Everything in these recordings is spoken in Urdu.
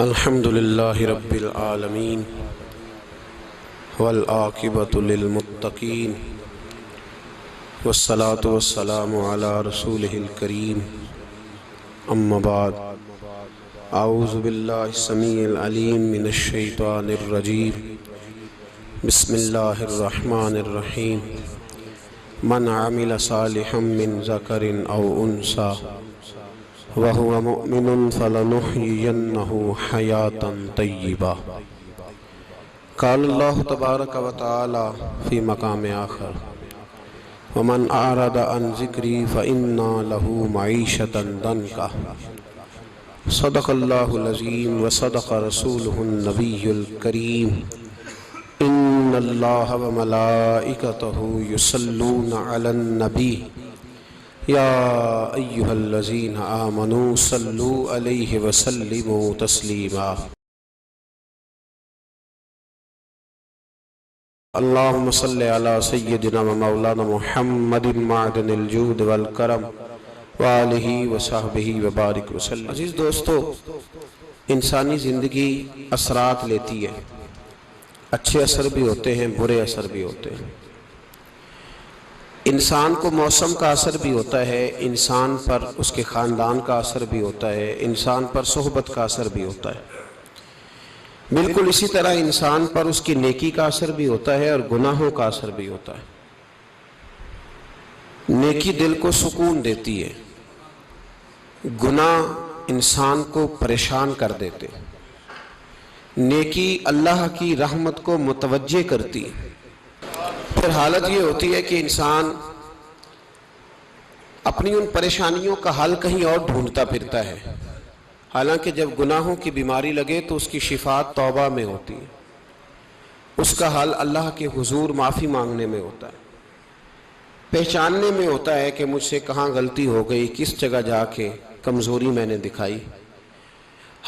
الحمد للہ رب العالمین والعاقبۃ للمتقین والصلاة والسلام علی رسولہ الکریم اما بعد اعوذ باللہ السمیع العلیم من الشیطان الرجیم بسم اللہ الرحمن الرحیم من عمل صالحا من ذکر او انثی وَهُوَ مُؤْمِنٌ فَلَنُحْيِيَنَّهُ حَيَاةً طَيِّبَةً قال اللہ تبارک و تعالی فی مقام آخر وَمَنْ أَعْرَضَ عَنْ ذِكْرِي فَإِنَّ لَهُ مَعِيشَةً ضَنْكًا صدق اللہ العظیم وصدق رسولہ النبی الکریم ان اللہ وملائکتہ یصلون علی النبی یا ایہا الذین آمنوا صلوا علیہ وسلموا تسلیما اللہم صلی علی سیدنا و مولانا محمد معدن الجود والکرم وآلہ وصحبہ وبارک وسلم۔ عزیز دوستو، انسانی زندگی اثرات لیتی ہے، اچھے اثر بھی ہوتے ہیں، برے اثر بھی ہوتے ہیں۔ انسان کو موسم کا اثر بھی ہوتا ہے، انسان پر اس کے خاندان کا اثر بھی ہوتا ہے، انسان پر صحبت کا اثر بھی ہوتا ہے۔ بالکل اسی طرح انسان پر اس کی نیکی کا اثر بھی ہوتا ہے اور گناہوں کا اثر بھی ہوتا ہے۔ نیکی دل کو سکون دیتی ہے، گناہ انسان کو پریشان کر دیتے۔ نیکی اللہ کی رحمت کو متوجہ کرتی ہے۔ پھر حالت یہ ہوتی ہے کہ انسان اپنی ان پریشانیوں کا حل کہیں اور ڈھونڈتا پھرتا ہے، حالانکہ جب گناہوں کی بیماری لگے تو اس کی شفا توبہ میں ہوتی ہے، اس کا حل اللہ کے حضور معافی مانگنے میں ہوتا ہے، پہچاننے میں ہوتا ہے کہ مجھ سے کہاں غلطی ہو گئی، کس جگہ جا کے کمزوری میں نے دکھائی۔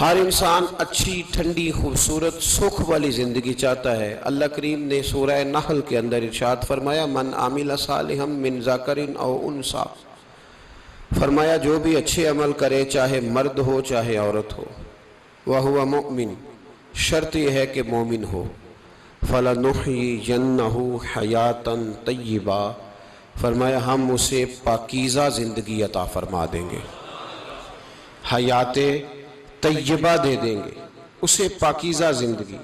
ہر انسان اچھی، ٹھنڈی، خوبصورت، سکھ والی زندگی چاہتا ہے۔ اللہ کریم نے سورہ نحل کے اندر ارشاد فرمایا من عمل صالحا من ذکر او انثی، فرمایا جو بھی اچھے عمل کرے، چاہے مرد ہو چاہے عورت ہو، وَهُوَ مُؤْمِن، شرط یہ ہے کہ مومن ہو، فَلَنُحْيِيَنَّهُ حَيَاةً طَيِّبَةً، فرمایا ہم اسے پاکیزہ زندگی عطا فرما دیں گے، حیات طیبہ دے دیں گے اسے، پاکیزہ زندگی۔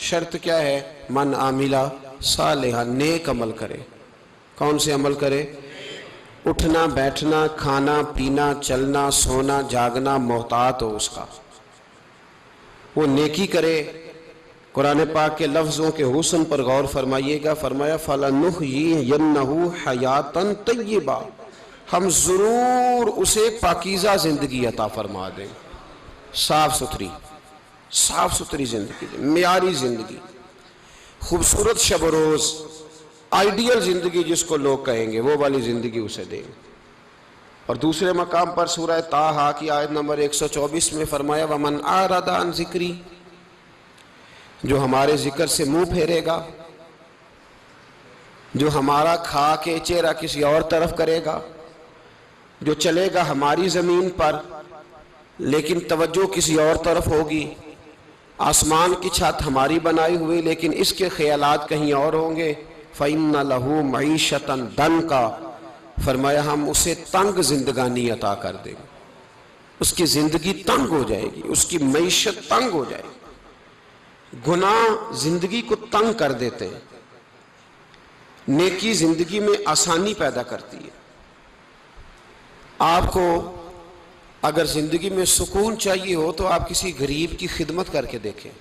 شرط کیا ہے؟ من عاملہ صالحہ، نیک عمل کرے۔ کون سے عمل کرے؟ اٹھنا بیٹھنا، کھانا پینا، چلنا سونا جاگنا محتاط ہو اس کا، وہ نیکی کرے۔ قرآن پاک کے لفظوں کے حسن پر غور فرمائیے گا، فرمایا فَلَنُحْيِيَنَّهُ حَيَاةً طَيِّبَةً، ہم ضرور اسے پاکیزہ زندگی عطا فرما دیں، صاف ستھری زندگی، معیاری زندگی، خوبصورت شب و روز، آئیڈیل زندگی جس کو لوگ کہیں گے، وہ والی زندگی اسے دیں۔ اور دوسرے مقام پر سورہ طٰہٰ کی آیت نمبر 124 میں فرمایا وَمَنْ أَعْرَضَ عَنْ ذِكْرِي، جو ہمارے ذکر سے منہ پھیرے گا، جو ہمارا کھا کے چہرہ کسی اور طرف کرے گا، جو چلے گا ہماری زمین پر لیکن توجہ کسی اور طرف ہوگی، آسمان کی چھت ہماری بنائی ہوئی لیکن اس کے خیالات کہیں اور ہوں گے، فَإِنَّ لَهُ مَعِيشَةً ضَنْكًا، فرمایا ہم اسے تنگ زندگانی عطا کر دیں گے، اس کی زندگی تنگ ہو جائے گی، اس کی معیشت تنگ ہو جائے گی۔ گناہ زندگی کو تنگ کر دیتے ہیں، نیکی زندگی میں آسانی پیدا کرتی ہے۔ آپ کو اگر زندگی میں سکون چاہیے ہو تو آپ کسی غریب کی خدمت کر کے دیکھیں،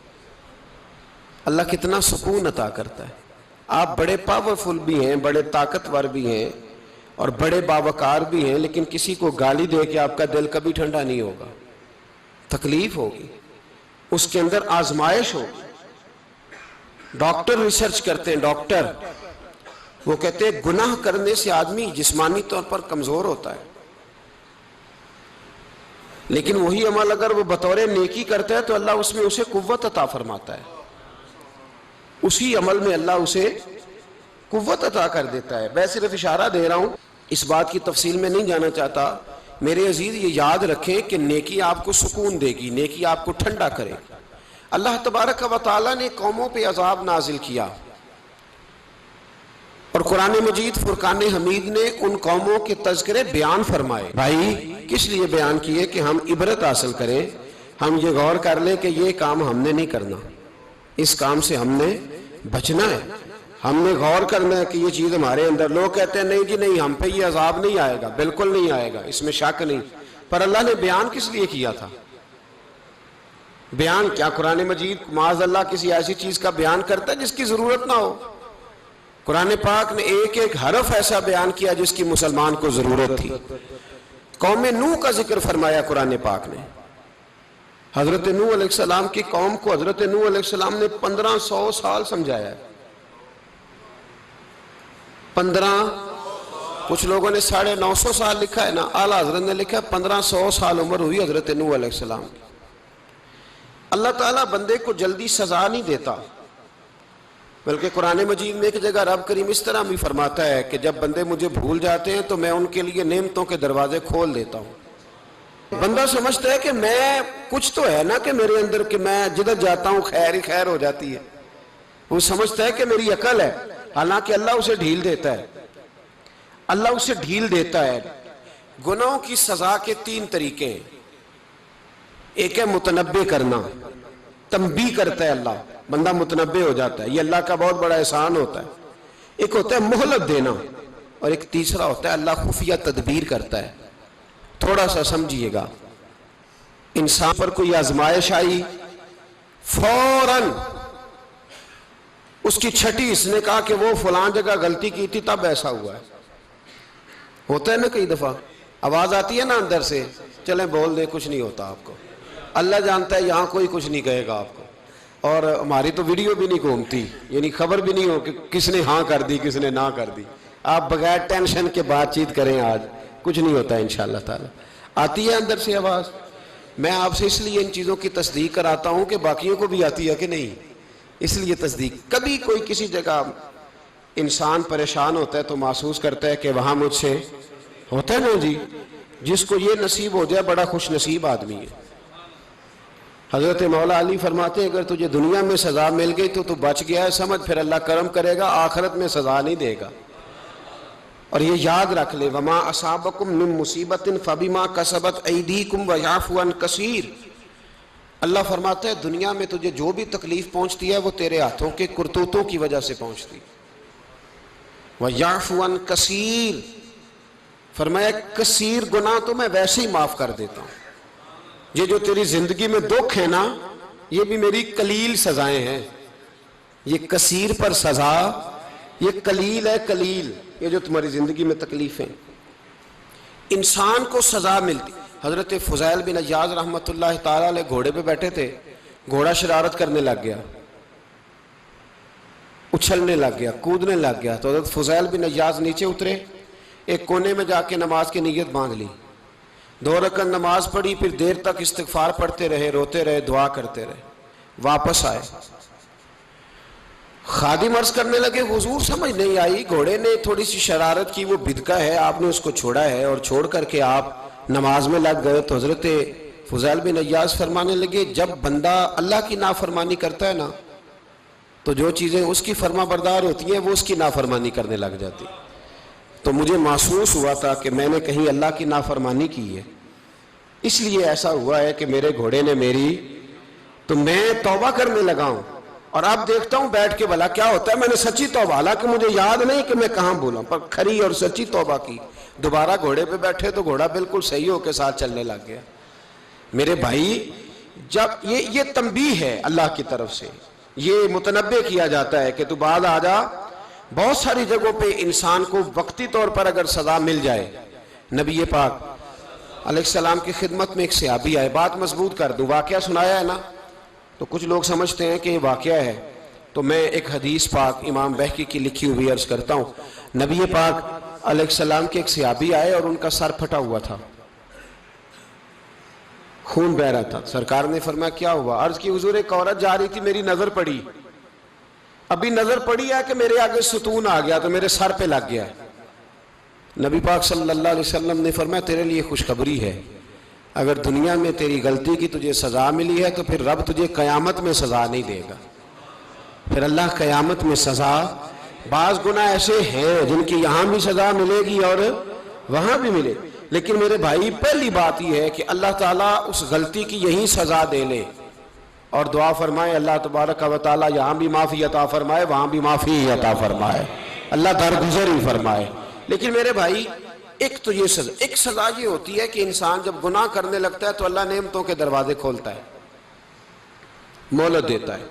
اللہ کتنا سکون عطا کرتا ہے۔ آپ بڑے پاورفل بھی ہیں، بڑے طاقتور بھی ہیں اور بڑے باوقار بھی ہیں، لیکن کسی کو گالی دے کے آپ کا دل کبھی ٹھنڈا نہیں ہوگا، تکلیف ہوگی، اس کے اندر آزمائش ہوگی۔ ڈاکٹر ریسرچ کرتے ہیں، ڈاکٹر وہ کہتے ہیں گناہ کرنے سے آدمی جسمانی طور پر کمزور ہوتا ہے، لیکن وہی عمل اگر وہ بطور نیکی کرتا ہے تو اللہ اس میں اسے قوت عطا فرماتا ہے، اسی عمل میں اللہ اسے قوت عطا کر دیتا ہے۔ میں صرف اشارہ دے رہا ہوں، اس بات کی تفصیل میں نہیں جانا چاہتا۔ میرے عزیز یہ یاد رکھیں کہ نیکی آپ کو سکون دے گی، نیکی آپ کو ٹھنڈا کرے گی۔ اللہ تبارک و تعالیٰ نے قوموں پہ عذاب نازل کیا، اور قرآن مجید فرقان حمید نے ان قوموں کے تذکرے بیان فرمائے۔ بھائی کس لیے بیان کیے؟ کہ ہم عبرت حاصل کریں، ہم یہ غور کر لیں کہ یہ کام ہم نے نہیں کرنا، اس کام سے ہم نے بچنا ہے، ہم نے غور کرنا ہے کہ یہ چیز ہمارے اندر۔ لوگ کہتے ہیں نہیں جی نہیں، ہم پہ یہ عذاب نہیں آئے گا، بالکل نہیں آئے گا، اس میں شک نہیں۔ پر اللہ نے بیان کس لیے کیا تھا؟ بیان کیا قرآن مجید معاذ اللہ کسی ایسی چیز کا بیان کرتا ہے جس کی ضرورت نہ ہو؟ قرآن پاک نے ایک ایک حرف ایسا بیان کیا جس کی مسلمان کو ضرورت تھی۔ قوم نوح کا ذکر فرمایا قرآن پاک نے۔ حضرت نوح علیہ السلام کی قوم کو حضرت نوح علیہ السلام نے 1500 سال سمجھایا ہے۔ 15، کچھ لوگوں نے 950 سال لکھا ہے نا، اعلیٰ حضرت نے لکھا ہے 1500 سال عمر ہوئی حضرت نوح علیہ السلام کی۔ اللہ تعالیٰ بندے کو جلدی سزا نہیں دیتا، بلکہ قرآن مجید میں ایک جگہ رب کریم اس طرح بھی فرماتا ہے کہ جب بندے مجھے بھول جاتے ہیں تو میں ان کے لیے نعمتوں کے دروازے کھول دیتا ہوں۔ بندہ سمجھتا ہے کہ میں کچھ تو ہے نا کہ میرے اندر، کہ میں جدھر جاتا ہوں خیر ہی خیر ہو جاتی ہے، وہ سمجھتا ہے کہ میری عقل ہے، حالانکہ اللہ اسے ڈھیل دیتا ہے۔ اللہ اسے ڈھیل دیتا ہے۔ گناہوں کی سزا کے 3 طریقے ہیں۔ ایک ہے متنبع کرنا، تنبیہ کرتا ہے اللہ، بندہ متنبع ہو جاتا ہے، یہ اللہ کا بہت بڑا احسان ہوتا ہے۔ ایک ہوتا ہے مہلت دینا، اور ایک تیسرا ہوتا ہے اللہ خفیہ تدبیر کرتا ہے۔ تھوڑا سا سمجھیے گا، انسان پر کوئی آزمائش آئی، فوراً اس کی چھٹی اس نے کہا کہ وہ فلاں جگہ غلطی کی تھی تب ایسا ہوا ہے۔ ہوتا ہے نا کئی دفعہ، آواز آتی ہے نا اندر سے، چلیں بول دیں کچھ نہیں ہوتا آپ کو، اللہ جانتا ہے یہاں کوئی کچھ نہیں کہے گا آپ کو، اور ہماری تو ویڈیو بھی نہیں گھومتی، یعنی خبر بھی نہیں ہو کہ کس نے ہاں کر دی کس نے نہ کر دی۔ آپ بغیر ٹینشن کے بات چیت کریں، آج کچھ نہیں ہوتا ہے انشاءاللہ تعالی۔ آتی ہے اندر سے آواز؟ میں آپ سے اس لیے ان چیزوں کی تصدیق کراتا ہوں کہ باقیوں کو بھی آتی ہے کہ نہیں، اس لیے تصدیق۔ کبھی کوئی کسی جگہ انسان پریشان ہوتا ہے تو محسوس کرتا ہے کہ وہاں مجھ سے ہوتا ہے نا جی، جس کو یہ نصیب ہو جائے بڑا خوش نصیب آدمی ہے۔ حضرت مولا علی فرماتے ہیں اگر تجھے دنیا میں سزا مل گئی تو بچ گیا ہے، سمجھ پھر اللہ کرم کرے گا، آخرت میں سزا نہیں دے گا۔ اور یہ یاد رکھ لے، وما اصابکم من مصیبت فبما کسبت ایدیکم ویعفو عن کثیر۔ اللہ فرماتا ہے دنیا میں تجھے جو بھی تکلیف پہنچتی ہے وہ تیرے ہاتھوں کے کرتوتوں کی وجہ سے پہنچتی ہے۔ ویعفو عن کثیر، فرمایا کثیر گناہ تو میں ویسے ہی معاف کر دیتا ہوں۔ یہ جو تیری زندگی میں دکھ ہے نا، یہ بھی میری قلیل سزائیں ہیں۔ یہ کثیر پر سزا، یہ قلیل ہے، قلیل یہ جو تمہاری زندگی میں تکلیفیں۔ انسان کو سزا ملتی۔ حضرت فضیل بن عیاض رحمۃ اللہ تعالی علیہ گھوڑے پہ بیٹھے تھے، گھوڑا شرارت کرنے لگ گیا، اچھلنے لگ گیا، کودنے لگ گیا، تو حضرت فضیل بن عیاض نیچے اترے، ایک کونے میں جا کے نماز کی نیت باندھ لی، 2 رکعت نماز پڑھی، پھر دیر تک استغفار پڑھتے رہے، روتے رہے، دعا کرتے رہے، واپس آئے۔ خادم عرض کرنے لگے حضور سمجھ نہیں آئی، گھوڑے نے تھوڑی سی شرارت کی، وہ بدکا ہے، آپ نے اس کو چھوڑا ہے اور چھوڑ کر کے آپ نماز میں لگ گئے۔ تو حضرت فضیل بن عیاض فرمانے لگے جب بندہ اللہ کی نافرمانی کرتا ہے نا تو جو چیزیں اس کی فرما بردار ہوتی ہیں وہ اس کی نافرمانی کرنے لگ جاتی۔ تو مجھے محسوس ہوا تھا کہ میں نے کہیں اللہ کی نافرمانی کی ہے، اس لیے ایسا ہوا ہے کہ میرے گھوڑے نے میری، تو میں توبہ کرنے لگا ہوں، اور اب دیکھتا ہوں بیٹھ کے بھلا کیا ہوتا ہے۔ میں نے سچی توبہ، حالانکہ مجھے یاد نہیں کہ میں کہاں بولا، پر کھری اور سچی توبہ کی۔ دوبارہ گھوڑے پہ بیٹھے تو گھوڑا بالکل صحیح ہو کے ساتھ چلنے لگ گیا۔ میرے بھائی جب یہ تنبیہ ہے اللہ کی طرف سے، یہ متنبع کیا جاتا ہے کہ تو بعد آ جا۔ بہت ساری جگہوں پہ انسان کو وقتی طور پر اگر سزا مل جائے، نبی پاک علیہ السلام کی خدمت میں ایک صحابی آئے، بات مضبوط کر دوں، واقعہ سنایا ہے نا تو کچھ لوگ سمجھتے ہیں کہ یہ واقعہ ہے، تو میں ایک حدیث پاک امام بہقی کی لکھی ہوئی عرض کرتا ہوں۔ نبی پاک علیہ السلام کے ایک صحابی آئے اور ان کا سر پھٹا ہوا تھا، خون بہ رہا تھا۔ سرکار نے فرمایا کیا ہوا؟ عرض کی حضور ایک عورت جا رہی تھی، میری نظر پڑی، ابھی نظر پڑی ہے کہ میرے آگے ستون آ گیا تو میرے سر پہ لگ گیا۔ نبی پاک صلی اللہ علیہ وسلم نے فرمایا تیرے لیے خوشخبری ہے، اگر دنیا میں تیری غلطی کی تجھے سزا ملی ہے تو پھر رب تجھے قیامت میں سزا نہیں دے گا. پھر اللہ قیامت میں سزا، بعض گناہ ایسے ہیں جن کی یہاں بھی سزا ملے گی اور وہاں بھی ملے، لیکن میرے بھائی پہلی بات یہ ہے کہ اللہ تعالیٰ اس غلطی کی یہیں سزا دے لے اور دعا فرمائے اللہ تبارک و تعالیٰ یہاں بھی معافی عطا فرمائے وہاں بھی معافی عطا فرمائے، اللہ درگزر ہی فرمائے. لیکن میرے بھائی ایک تو یہ سزا، ایک سزا یہ ہوتی ہے کہ انسان جب گناہ کرنے لگتا ہے تو اللہ نعمتوں کے دروازے کھولتا ہے، مہلت دیتا ہے.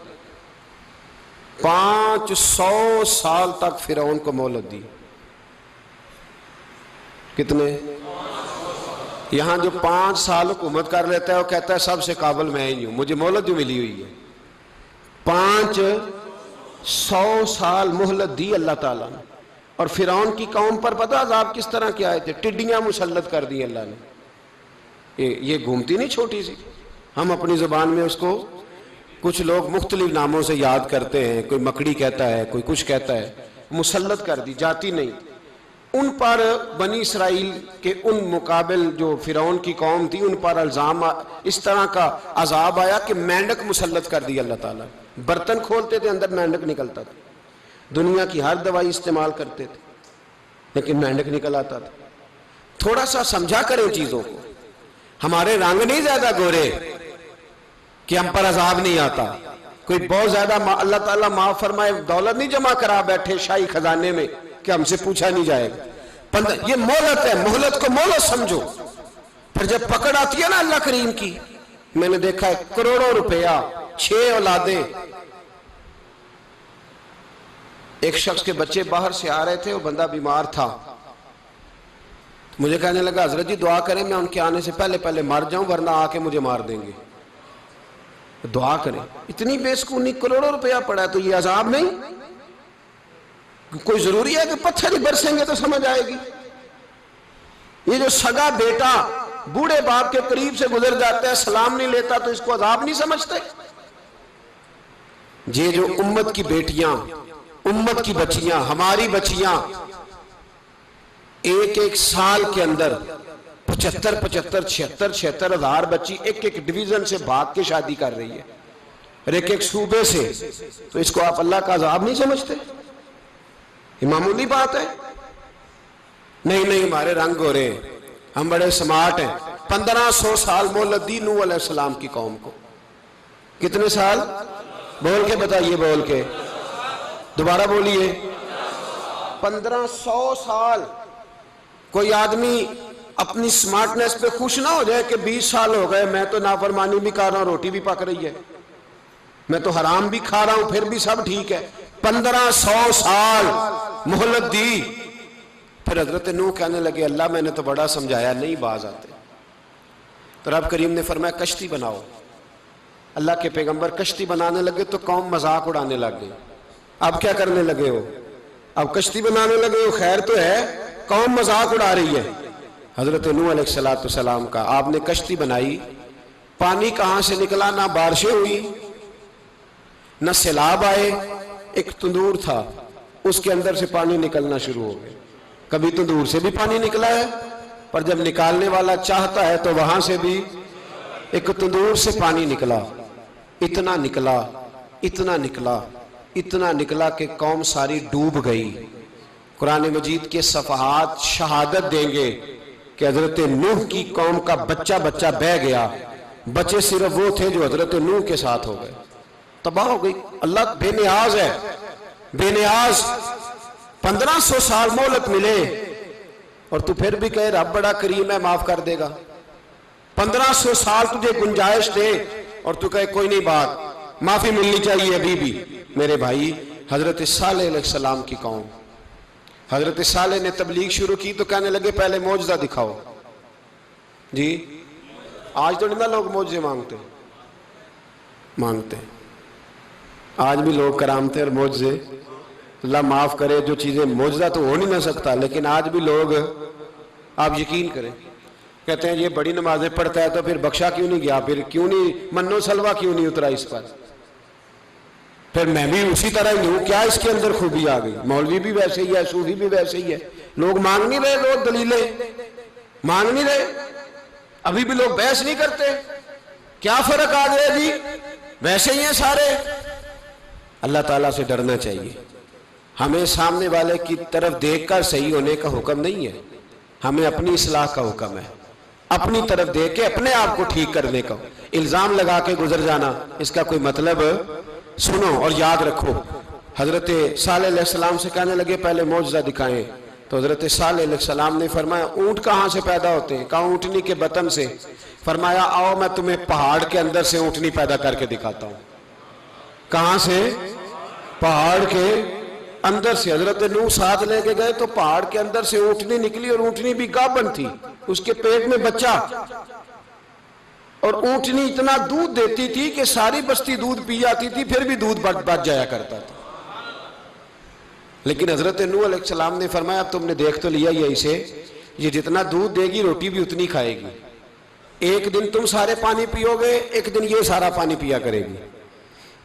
500 سال تک فرعون کو مہلت دی. کتنے؟ یہاں جو 5 سال حکومت کر لیتا ہے وہ کہتا ہے سب سے قابل میں ہی ہوں، مجھے مہلت جو ملی ہوئی ہے. 500 سال مہلت دی اللہ تعالیٰ نے. اور فرعون کی قوم پر پتہ عذاب کس طرح کیا آئے تھے؟ ٹڈیاں مسلط کر دی اللہ نے. یہ گھومتی نہیں چھوٹی سی، ہم اپنی زبان میں اس کو کچھ لوگ مختلف ناموں سے یاد کرتے ہیں، کوئی مکڑی کہتا ہے، کوئی کچھ کہتا ہے. مسلط کر دی، جاتی نہیں. ان پر بنی اسرائیل کے ان مقابل جو فرعون کی قوم تھی ان پر الزام اس طرح کا عذاب آیا کہ مینڈک مسلط کر دی اللہ تعالیٰ. برتن کھولتے تھے اندر مینڈک نکلتا تھا. دنیا کی ہر دوائی استعمال کرتے تھے لیکن مینڈک نکل آتا تھا. تھوڑا سا سمجھا کریں چیزوں کو. ہمارے رنگ نہیں زیادہ گورے کہ ہم پر عذاب نہیں آتا. کوئی بہت زیادہ اللہ تعالیٰ معاف فرمائے دولت نہیں جمع کرا بیٹھے شاہی خزانے میں کہ ہم سے پوچھا نہیں جائے گا. یہ مہلت ہے، مہلت کو مہلت سمجھو. پھر جب پکڑ آتی ہے نا اللہ کریم کی، میں نے دیکھا ہے کروڑوں روپیہ، 6 اولادیں. ایک شخص کے بچے باہر سے آ رہے تھے، وہ بندہ بیمار تھا. مجھے کہنے لگا حضرت جی دعا کریں میں ان کے آنے سے پہلے مر جاؤں ورنہ آ کے مجھے مار دیں گے. دعا کریں. اتنی بے سکونی، کروڑوں روپیہ پڑا ہے تو یہ عذاب نہیں؟ کوئی ضروری ہے کہ پتھر ہی برسیں گے تو سمجھ آئے گی؟ یہ جو سگا بیٹا بوڑھے باپ کے قریب سے گزر جاتا ہے سلام نہیں لیتا تو اس کو عذاب نہیں سمجھتے؟ یہ جو امت کی بیٹیاں، امت کی بچیاں، ہماری بچیاں ایک سال کے اندر 75 76 ہزار بچی ایک ڈویژن سے بھاگ کے شادی کر رہی ہے اور ایک صوبے سے، تو اس کو آپ اللہ کا عذاب نہیں سمجھتے؟ یہ معمولی بات ہے. نہیں ہمارے رنگ ہو رہے ہیں، ہم بڑے سمارٹ ہیں. 1500 سال مہلت دی نوح علیہ السلام کی قوم کو. کتنے سال؟ بول کے بتائیے، بول کے دوبارہ بولیے. 1500 سال. کوئی آدمی اپنی سمارٹنس پہ خوش نہ ہو جائے کہ 20 سال ہو گئے میں تو نافرمانی بھی کر رہا ہوں، روٹی بھی پک رہی ہے، میں تو حرام بھی کھا رہا ہوں پھر بھی سب ٹھیک ہے. 1500 سال مہلت دی. پھر حضرت نوح کہنے لگے اللہ میں نے تو بڑا سمجھایا نہیں باز آتے. تو رب کریم نے فرمایا کشتی بناؤ. اللہ کے پیغمبر کشتی بنانے لگے تو قوم مذاق اڑانے لگ گئی. اب کیا کرنے لگے ہو؟ اب کشتی بنانے لگے ہو، خیر تو ہے، قوم مذاق اڑا رہی ہے. حضرت نوح علیہ السلام کا آپ نے کشتی بنائی، پانی کہاں سے نکلا؟ نہ بارشیں ہوئی نہ سیلاب آئے. ایک تندور تھا اس کے اندر سے پانی نکلنا شروع ہو گیا. کبھی تندور سے بھی پانی نکلا ہے، پر جب نکالنے والا چاہتا ہے تو وہاں سے بھی ایک تندور سے پانی نکلا. اتنا نکلا کہ قوم ساری ڈوب گئی. قرآن مجید کے صفحات شہادت دیں گے کہ حضرت نوح کی قوم کا بچہ بہ گیا. بچے صرف وہ تھے جو حضرت نوح کے ساتھ ہو گئے، تباہ ہو گئی. اللہ بے نیاز ہے، بے نیاز. 1500 سال مہلت ملے اور تو پھر بھی کہے رب بڑا کریم ہے معاف کر دے گا. 1500 سال تجھے گنجائش دے اور تو کہے کوئی نہیں بات معافی ملنی چاہیے ابھی بھی. میرے بھائی حضرت صالح علیہ السلام کی قوم، حضرت صالح نے تبلیغ شروع کی تو کہنے لگے پہلے معجزہ دکھاؤ. جی آج تو نہیں لوگ معجزے مانگتے آج بھی لوگ کرامتے اور معجزے. اللہ معاف کرے، جو چیزیں معجزہ تو ہو نہیں نہ سکتا لیکن آج بھی لوگ، آپ یقین کریں، کہتے ہیں یہ بڑی نمازیں پڑھتا ہے تو پھر بخشا کیوں نہیں گیا، پھر کیوں نہیں منو سلوا کیوں نہیں اترا اس پر، پھر میں بھی اسی طرح ہی ہوں، کیا اس کے اندر خوبی آ گئی؟ مولوی بھی ویسے ہی ہے، صوفی بھی ویسے ہی ہے. لوگ مانگ نہیں رہے، لوگ دلیلیں مانگ نہیں رہے. ابھی بھی لوگ بحث نہیں کرتے، کیا فرق آ گیا جی، ویسے ہی ہیں سارے۔ اللہ تعالیٰ سے ڈرنا چاہیے۔ ہمیں سامنے والے کی طرف دیکھ کر صحیح ہونے کا حکم نہیں ہے، ہمیں اپنی اصلاح کا حکم ہے، اپنی طرف دیکھ کے اپنے آپ کو ٹھیک کرنے کا۔ الزام لگا کے گزر جانا، اس کا کوئی مطلب سنو اور یاد رکھو۔ حضرت صالح علیہ السلام سے کہنے لگے پہلے معجزہ دکھائیں، تو حضرت صالح علیہ السلام نے فرمایا اونٹ کہاں سے پیدا ہوتے ہیں؟ کہا اونٹنی کے بطن سے۔ فرمایا آؤ میں تمہیں پہاڑ کے اندر سے اونٹنی پیدا کر کے دکھاتا ہوں۔ کہاں سے؟ پہاڑ کے اندر سے۔ حضرت نوح ساتھ لے کے گئے تو پہاڑ کے اندر سے اونٹنی نکلی، اور اونٹنی بھی گابن تھی، اس کے پیٹ میں بچہ، اور اونٹنی اتنا دودھ دیتی تھی کہ ساری بستی دودھ پی جاتی تھی، پھر بھی دودھ بچ جایا کرتا تھا۔ لیکن حضرت نوح علیہ السلام نے فرمایا اب تم نے دیکھ تو لیا یہ اسے، یہ جتنا دودھ دے گی روٹی بھی اتنی کھائے گی، ایک دن تم سارے پانی پیو گے، ایک دن یہ سارا پانی پیا کرے گی،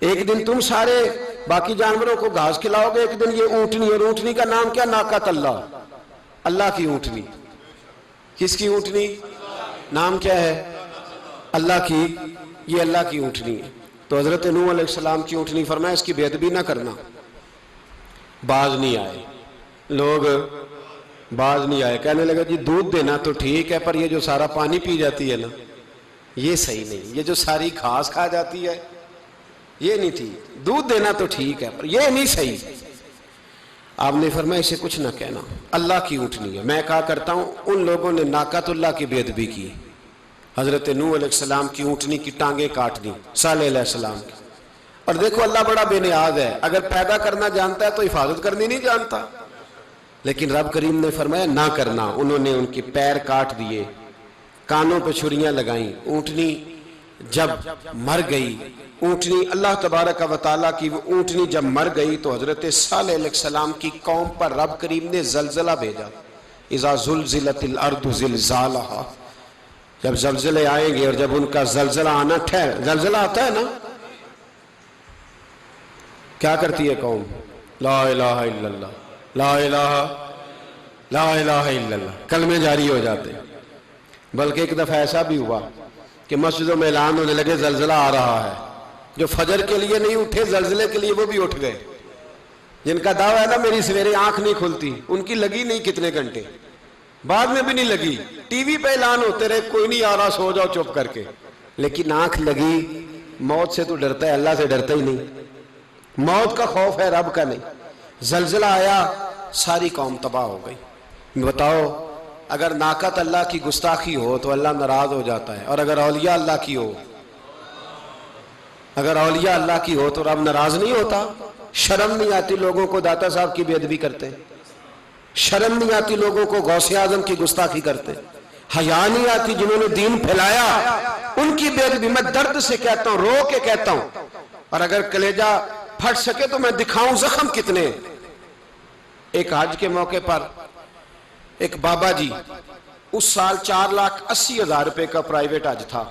ایک دن تم سارے باقی جانوروں کو گھاس کھلاؤ گے، ایک دن یہ اونٹنی، اور اونٹنی کا نام کیا؟ ناقۃ اللہ، اللہ کی اونٹنی۔ کس کی اونٹنی؟ نام کیا ہے؟ اللہ کی، یہ اللہ کی اونٹنی ہے۔ تو حضرت نوح علیہ السلام کی اونٹنی فرمایا اس کی بے ادبی نہ کرنا۔ باز نہیں آئے لوگ، باز نہیں آئے، کہنے لگا جی دودھ دینا تو ٹھیک ہے، پر یہ جو سارا پانی پی جاتی ہے نا یہ صحیح نہیں، یہ جو ساری گھاس کھا جاتی ہے یہ نہیں ٹھیک، دودھ دینا تو ٹھیک ہے پر یہ نہیں صحیح۔ آپ نے فرمایا اسے کچھ نہ کہنا، اللہ کی اونٹنی ہے۔ میں کہا کرتا ہوں ان لوگوں نے ناقۃ اللہ کی بے ادبی کی، حضرت نوح علیہ السلام کی اونٹنی کی ٹانگیں کاٹ دی، صالح علیہ السلام کی۔ اور دیکھو اللہ بڑا بے نیاز ہے، اگر پیدا کرنا جانتا ہے تو حفاظت کرنی نہیں جانتا، لیکن رب کریم نے فرمایا نہ کرنا۔ انہوں نے ان کے پیر کاٹ دیے، کانوں پہ چھریاں لگائیں۔ اونٹنی جب مر گئی، اونٹنی اللہ تبارک و تعالیٰ کی وہ اونٹنی جب مر گئی تو حضرت صالح علیہ السلام کی قوم پر رب کریم نے زلزلہ بھیجا۔ اذا زلزلت الارض زلزالہا، جب زلزلے آئیں گے اور جب ان کا زلزلہ آنا زلزلہ آتا ہے نا، کیا کرتی ہے قوم؟ لا الہ الا اللہ، لا الہ لا الہ الا اللہ، کلمے جاری ہو جاتے ہیں۔ بلکہ ایک دفعہ ایسا بھی ہوا کہ مسجدوں میں اعلان ہونے لگے زلزلہ آ رہا ہے، جو فجر کے لیے نہیں اٹھے زلزلے کے لیے وہ بھی اٹھ گئے، جن کا دعویٰ ہے نا میری سویرے آنکھ نہیں کھلتی، ان کی لگی نہیں کتنے گھنٹے، بعد میں بھی نہیں لگی، ٹی وی پہ اعلان ہوتے رہے کوئی نہیں آ رہا سو جاؤ چپ کر کے، لیکن آنکھ لگی۔ موت سے تو ڈرتا ہے، اللہ سے ڈرتا ہی نہیں، موت کا خوف ہے رب کا نہیں۔ زلزلہ آیا، ساری قوم تباہ ہو گئی۔ بتاؤ اگر ناقۃ اللہ کی گستاخی ہو تو اللہ ناراض ہو جاتا ہے، اور اگر اولیاء اللہ کی ہو، اگر اولیاء اللہ کی ہو تو رب ناراض نہیں ہوتا؟ شرم نہیں آتی لوگوں کو داتا صاحب کی بے ادبی کرتے، شرم نہیں آتی لوگوں کو غوث اعظم کی گستاخی کرتے، حیا نہیں آتی جنہوں نے دین پھیلایا ان کی بے ادبی؟ میں درد سے کہتا ہوں، رو کے کہتا ہوں، اور اگر کلیجہ پھٹ سکے تو میں دکھاؤں زخم کتنے۔ ایک حج کے موقع پر ایک بابا جی، اس سال 4,80,000 روپے کا پرائیویٹ حج تھا،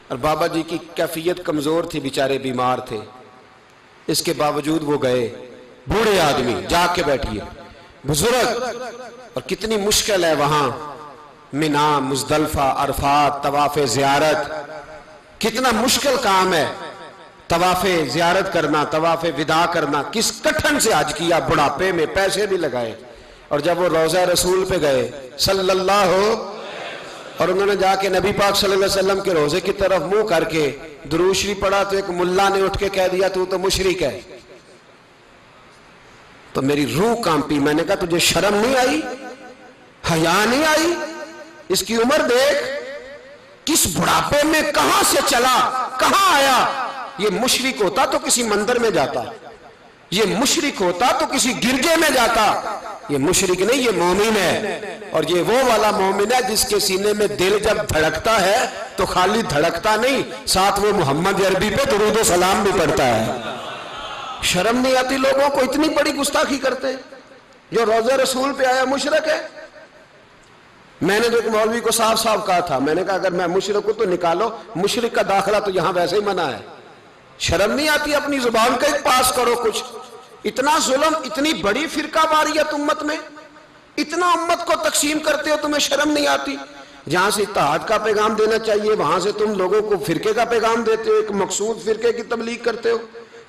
اور بابا جی کی کیفیت کمزور تھی، بیچارے بیمار تھے، اس کے باوجود وہ گئے۔ بوڑھے آدمی، جا کے بیٹھیے، بزرگ، اور کتنی مشکل ہے وہاں منا، مزدلفہ، عرفات، طواف زیارت، کتنا مشکل کام ہے طواف زیارت کرنا، طواف وداع کرنا۔ کس کٹھن سے حج کیا، بڑھاپے میں پیسے بھی لگائے، اور جب وہ روضہ رسول پہ گئے صلی اللہ ہو، اور انہوں نے جا کے نبی پاک صلی اللہ علیہ وسلم کے روضے کی طرف منہ کر کے درود شریف پڑھا تو ایک ملا نے اٹھ کے کہہ دیا تو مشرک ہے۔ تو میری روح کانپی، میں نے کہا تجھے شرم نہیں آئی، حیا نہیں آئی؟ اس کی عمر دیکھ، کس بڑھاپے میں کہاں سے چلا، کہاں آیا۔ یہ مشرک ہوتا تو کسی مندر میں جاتا، یہ مشرک ہوتا تو کسی گرجے میں جاتا، یہ مشرک نہیں، یہ مومن ہے، اور یہ وہ والا مومن ہے جس کے سینے میں دل جب دھڑکتا ہے تو خالی دھڑکتا نہیں، ساتھ وہ محمد عربی پہ درود و سلام بھی پڑھتا ہے۔ شرم نہیں آتی لوگوں کو؟ اتنی بڑی گستاخی کرتے، جو روضہ رسول پہ آیا مشرک ہے۔ میں نے جو ایک مولوی کو صاف صاف کہا تھا، میں نے کہا اگر میں مشرک ہوں تو نکالو، مشرک کا داخلہ تو یہاں ویسے ہی منع ہے۔ شرم نہیں آتی؟ اپنی زبان کا ایک پاس کرو کچھ۔ اتنا ظلم، اتنی بڑی فرقہ واریت امت میں، اتنا امت کو تقسیم کرتے ہو، تمہیں شرم نہیں آتی؟ جہاں سے اتحاد کا پیغام دینا چاہیے وہاں سے تم لوگوں کو فرقے کا پیغام دیتے ہو، ایک مقصود فرقے کی تبلیغ کرتے ہو.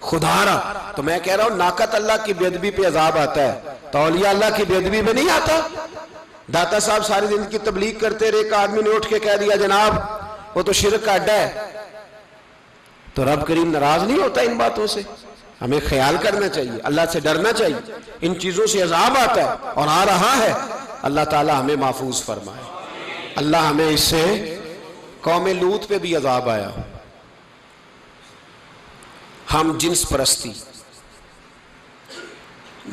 خدا را تو میں کہہ رہا ہوں ناقت اللہ کی بے ادبی پہ عذاب آتا ہے تو اولیاء اللہ کی بے ادبی میں نہیں آتا. داتا صاحب ساری زندگی کی تبلیغ کرتے رہے، ایک آدمی نے اٹھ کے کہہ دیا جناب وہ تو شرک کا اڈا ہے، تو رب کریم ناراض نہیں ہوتا ان باتوں سے؟ ہمیں خیال کرنا چاہیے، اللہ سے ڈرنا چاہیے. ان چیزوں سے عذاب آتا ہے اور آ رہا ہے. اللہ تعالی ہمیں محفوظ فرمائے. اللہ ہمیں اس سے، قوم لوط پہ بھی عذاب آیا. ہم جنس پرستی،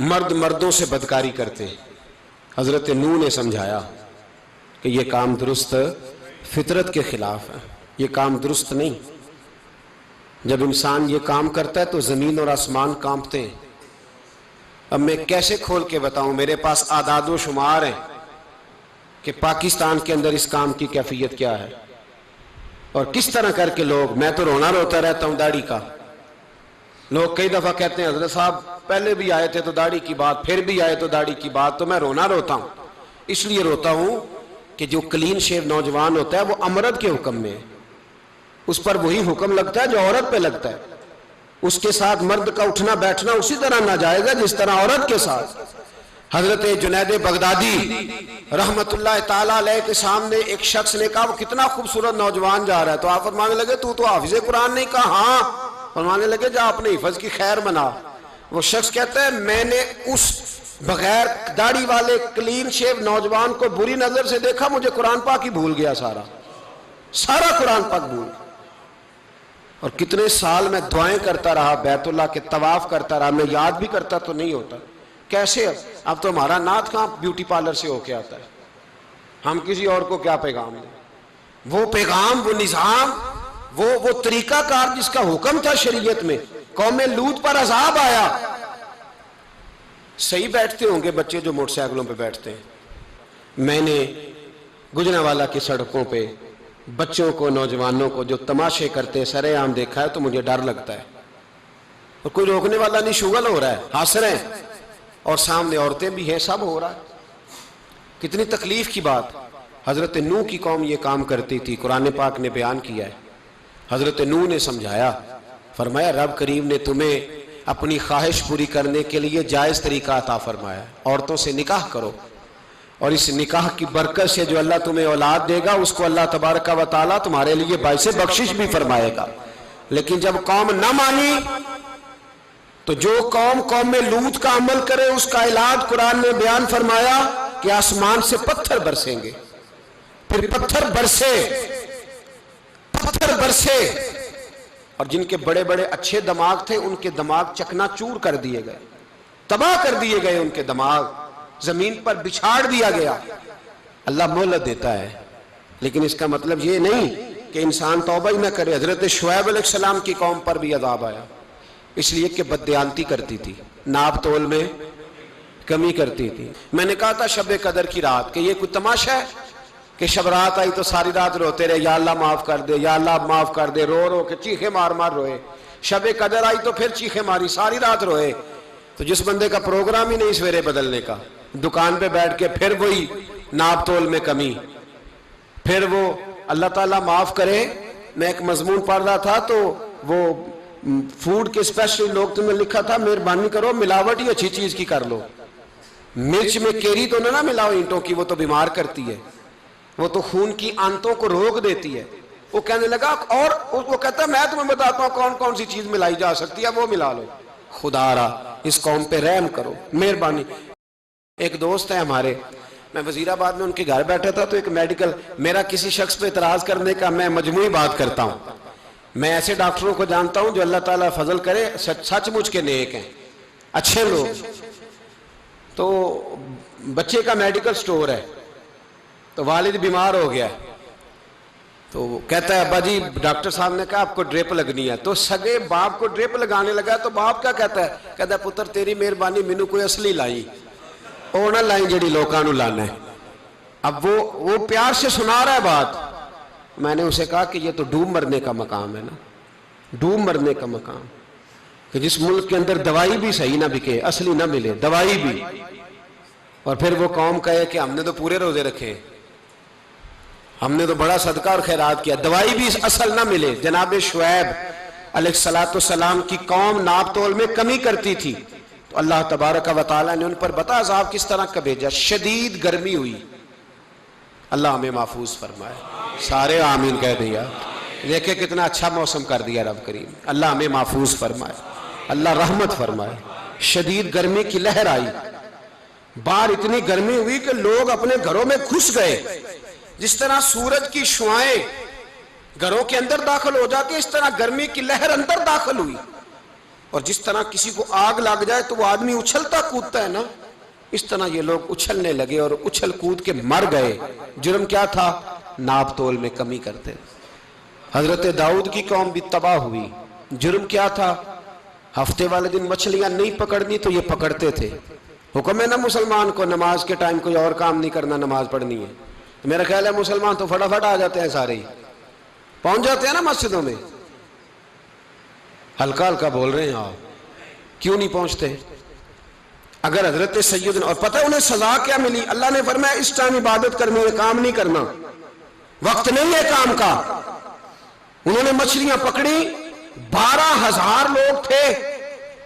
مرد مردوں سے بدکاری کرتے ہیں. حضرت نوح نے سمجھایا کہ یہ کام درست فطرت کے خلاف ہے، یہ کام درست نہیں. جب انسان یہ کام کرتا ہے تو زمین اور آسمان کانپتے ہیں. اب میں کیسے کھول کے بتاؤں، میرے پاس اعداد و شمار ہیں کہ پاکستان کے اندر اس کام کی کیفیت کیا ہے اور کس طرح کر کے لوگ، میں تو رونا روتا رہتا ہوں داڑھی کا. لوگ کئی دفعہ کہتے ہیں حضرت صاحب پہلے بھی آئے تھے تو داڑھی کی بات، پھر بھی آئے تو داڑھی کی بات. تو میں رونا روتا ہوں، اس لیے روتا ہوں کہ جو کلین شیو نوجوان ہوتا ہے وہ امرد کے حکم میں ہے، اس پر وہی حکم لگتا ہے جو عورت پہ لگتا ہے. اس کے ساتھ مرد کا اٹھنا بیٹھنا اسی طرح ناجائز ہے جس طرح عورت کے ساتھ. حضرت جنید بغدادی رحمت اللہ تعالیٰ علیہ کے سامنے ایک شخص نے کہا وہ کتنا خوبصورت نوجوان جا رہا ہے، تو آپ فرمانے لگے تو حافظ قرآن نہیں؟ کہا ہاں. فرمانے لگے جا اپنے حفظ کی خیر بنا. وہ شخص کہتا ہے میں نے اس بغیر داڑھی والے کلین شیو نوجوان کو بری نظر سے دیکھا، مجھے قرآن پاک ہی بھول گیا، سارا قرآن پاک بھول. اور کتنے سال میں دعائیں کرتا رہا، بیت اللہ کے طواف کرتا رہا، میں یاد بھی کرتا تو نہیں ہوتا. کیسے اب تو ہمارا نعت کہاں بیوٹی پارلر سے ہو کے آتا ہے، ہم کسی اور کو کیا پیغام دیں؟ وہ پیغام، وہ نظام، وہ طریقہ کار جس کا حکم تھا شریعت میں. قوم لوط پر عذاب آیا. صحیح بیٹھتے ہوں گے بچے جو موٹر سائیکلوں پہ بیٹھتے ہیں. میں نے گجرانوالہ کی سڑکوں پہ بچوں کو، نوجوانوں کو جو تماشے کرتے سرے عام دیکھا ہے تو مجھے ڈر لگتا ہے. اور کوئی روکنے والا نہیں، شغل ہو رہا ہے، ہنس رہے ہیں اور سامنے عورتیں بھی ہیں، سب ہو رہا ہے. کتنی تکلیف کی بات. حضرت نوح کی قوم یہ کام کرتی تھی، قرآن پاک نے بیان کیا ہے. حضرت نوح نے سمجھایا، فرمایا رب کریم نے تمہیں اپنی خواہش پوری کرنے کے لیے جائز طریقہ عطا فرمایا، عورتوں سے نکاح کرو، اور اس نکاح کی برکت سے جو اللہ تمہیں اولاد دے گا اس کو اللہ تبارک و تعالیٰ تمہارے لیے باعث بخشش بھی فرمائے گا. لیکن جب قوم نہ مانی تو جو قوم میں لوط کا عمل کرے اس کا علاج قرآن نے بیان فرمایا کہ آسمان سے پتھر برسیں گے. پھر پتھر برسے اور جن کے بڑے بڑے اچھے دماغ تھے ان کے دماغ چکنا چور کر دیے گئے، تباہ کر دیے گئے، ان کے دماغ زمین پر بچھاڑ دیا گیا. اللہ مہلت دیتا ہے لیکن اس کا مطلب یہ نہیں کہ انسان توبہ ہی نہ کرے. حضرت شعیب علیہ السلام کی قوم پر بھی عذاب آیا، اس لیے کہ بددیانتی کرتی تھی، ناپ تول میں کمی کرتی تھی. میں نے کہا تھا شب قدر کی رات کہ یہ کوئی تماشا ہے کہ شب رات آئی تو ساری رات روتے رہے یا اللہ معاف کر دے، یا اللہ معاف کر دے، رو رو کے چیخے مار مار روئے. شب قدر آئی تو پھر چیخے ماری، ساری رات روئے. تو جس بندے کا پروگرام ہی نہیں سویرے بدلنے کا، دکان پہ بیٹھ کے پھر وہی ناپ تول میں کمی، پھر وہ اللہ تعالیٰ معاف کرے. میں ایک مضمون پڑھ رہا تھا تو وہ فوڈ کے اسپیشل لوگ تمہیں لکھا تھا مہربانی کرو ملاوٹ ہی اچھی چیز کی کر لو، مرچ میں کیری تو نہ ملاؤ اینٹوں کی، وہ تو بیمار کرتی ہے، وہ تو خون کی آنتوں کو روک دیتی ہے. وہ کہنے لگا، اور وہ کہتا ہے میں تمہیں بتاتا ہوں کون کون سی چیز ملائی جا سکتی ہے، وہ ملا لو. خدا را اس قوم پہ رحم کرو، مہربانی. ایک دوست ہے ہمارے، میں وزیر آباد میں ان کے گھر بیٹھا تھا تو ایک میڈیکل، میرا کسی شخص پہ اعتراض کرنے کا میں مجموعی بات کرتا ہوں. میں ایسے ڈاکٹروں کو جانتا ہوں جو اللہ تعالیٰ فضل کرے سچ مچ کے نیک ہیں، اچھے لوگ. تو بچے کا میڈیکل سٹور ہے تو والد بیمار ہو گیا تو کہتا ہے ابا جی ڈاکٹر صاحب نے کہا آپ کو ڈریپ لگنی ہے. تو سگے باپ کو ڈریپ لگانے لگا تو باپ کیا کہتا ہے پتر تیری مہربانی مینو کوئی اصلی لائی، وہ نہ لائیں جڑی لوکاں نو لانا ہے. اب وہ پیار سے سنا رہا ہے بات. میں نے اسے کہا کہ یہ تو ڈوب مرنے کا مقام ہے نا، ڈوب مرنے کا مقام، کہ جس ملک کے اندر دوائی بھی صحیح نہ بکے، اصلی نہ ملے دوائی بھی، اور پھر وہ قوم کہے کہ ہم نے تو پورے روزے رکھے. ہم نے تو بڑا صدقہ اور خیرات کیا، دوائی بھی اصل نہ ملے۔ جناب شعیب علیہ السلام کی قوم ناپ تول میں کمی کرتی تھی، تو اللہ تبارک و تعالیٰ نے ان پر بتا عذاب کس طرح کا بھیجا، شدید گرمی ہوئی۔ اللہ ہمیں محفوظ فرمائے، سارے آمین کہہ دیا۔ دیکھیں کتنا اچھا موسم کر دیا رب کریم، اللہ ہمیں محفوظ فرمائے، اللہ رحمت فرمائے۔ شدید گرمی کی لہر آئی، باہر اتنی گرمی ہوئی کہ لوگ اپنے گھروں میں گھس گئے۔ جس طرح سورج کی شعائیں گھروں کے اندر داخل ہو جاتی ہے، اس طرح گرمی کی لہر اندر داخل ہوئی، اور جس طرح کسی کو آگ لگ جائے تو وہ آدمی اچھلتا کودتا ہے نا، اس طرح یہ لوگ اچھلنے لگے اور اچھل کود کے مر گئے۔ جرم کیا تھا؟ ناپ تول میں کمی کرتے۔ حضرت داؤد کی قوم بھی تباہ ہوئی، جرم کیا تھا؟ ہفتے والے دن مچھلیاں نہیں پکڑنی تو یہ پکڑتے تھے۔ حکم ہے نا مسلمان کو نماز کے ٹائم کوئی اور کام نہیں کرنا، نماز پڑھنی ہے۔ میرا خیال ہے مسلمان تو فٹافٹ آ جاتے ہیں، سارے ہی پہنچ جاتے ہیں نا مسجدوں میں۔ ہلکا ہلکا بول رہے ہیں آپ، کیوں نہیں پہنچتے؟ اگر حضرت سیدنا، اور پتہ انہیں سزا کیا ملی؟ اللہ نے فرمایا اس ٹائم عبادت کرنی ہے، کام نہیں کرنا، وقت نہیں ہے کام کا۔ انہوں نے مچھلیاں پکڑی، 12,000 لوگ تھے،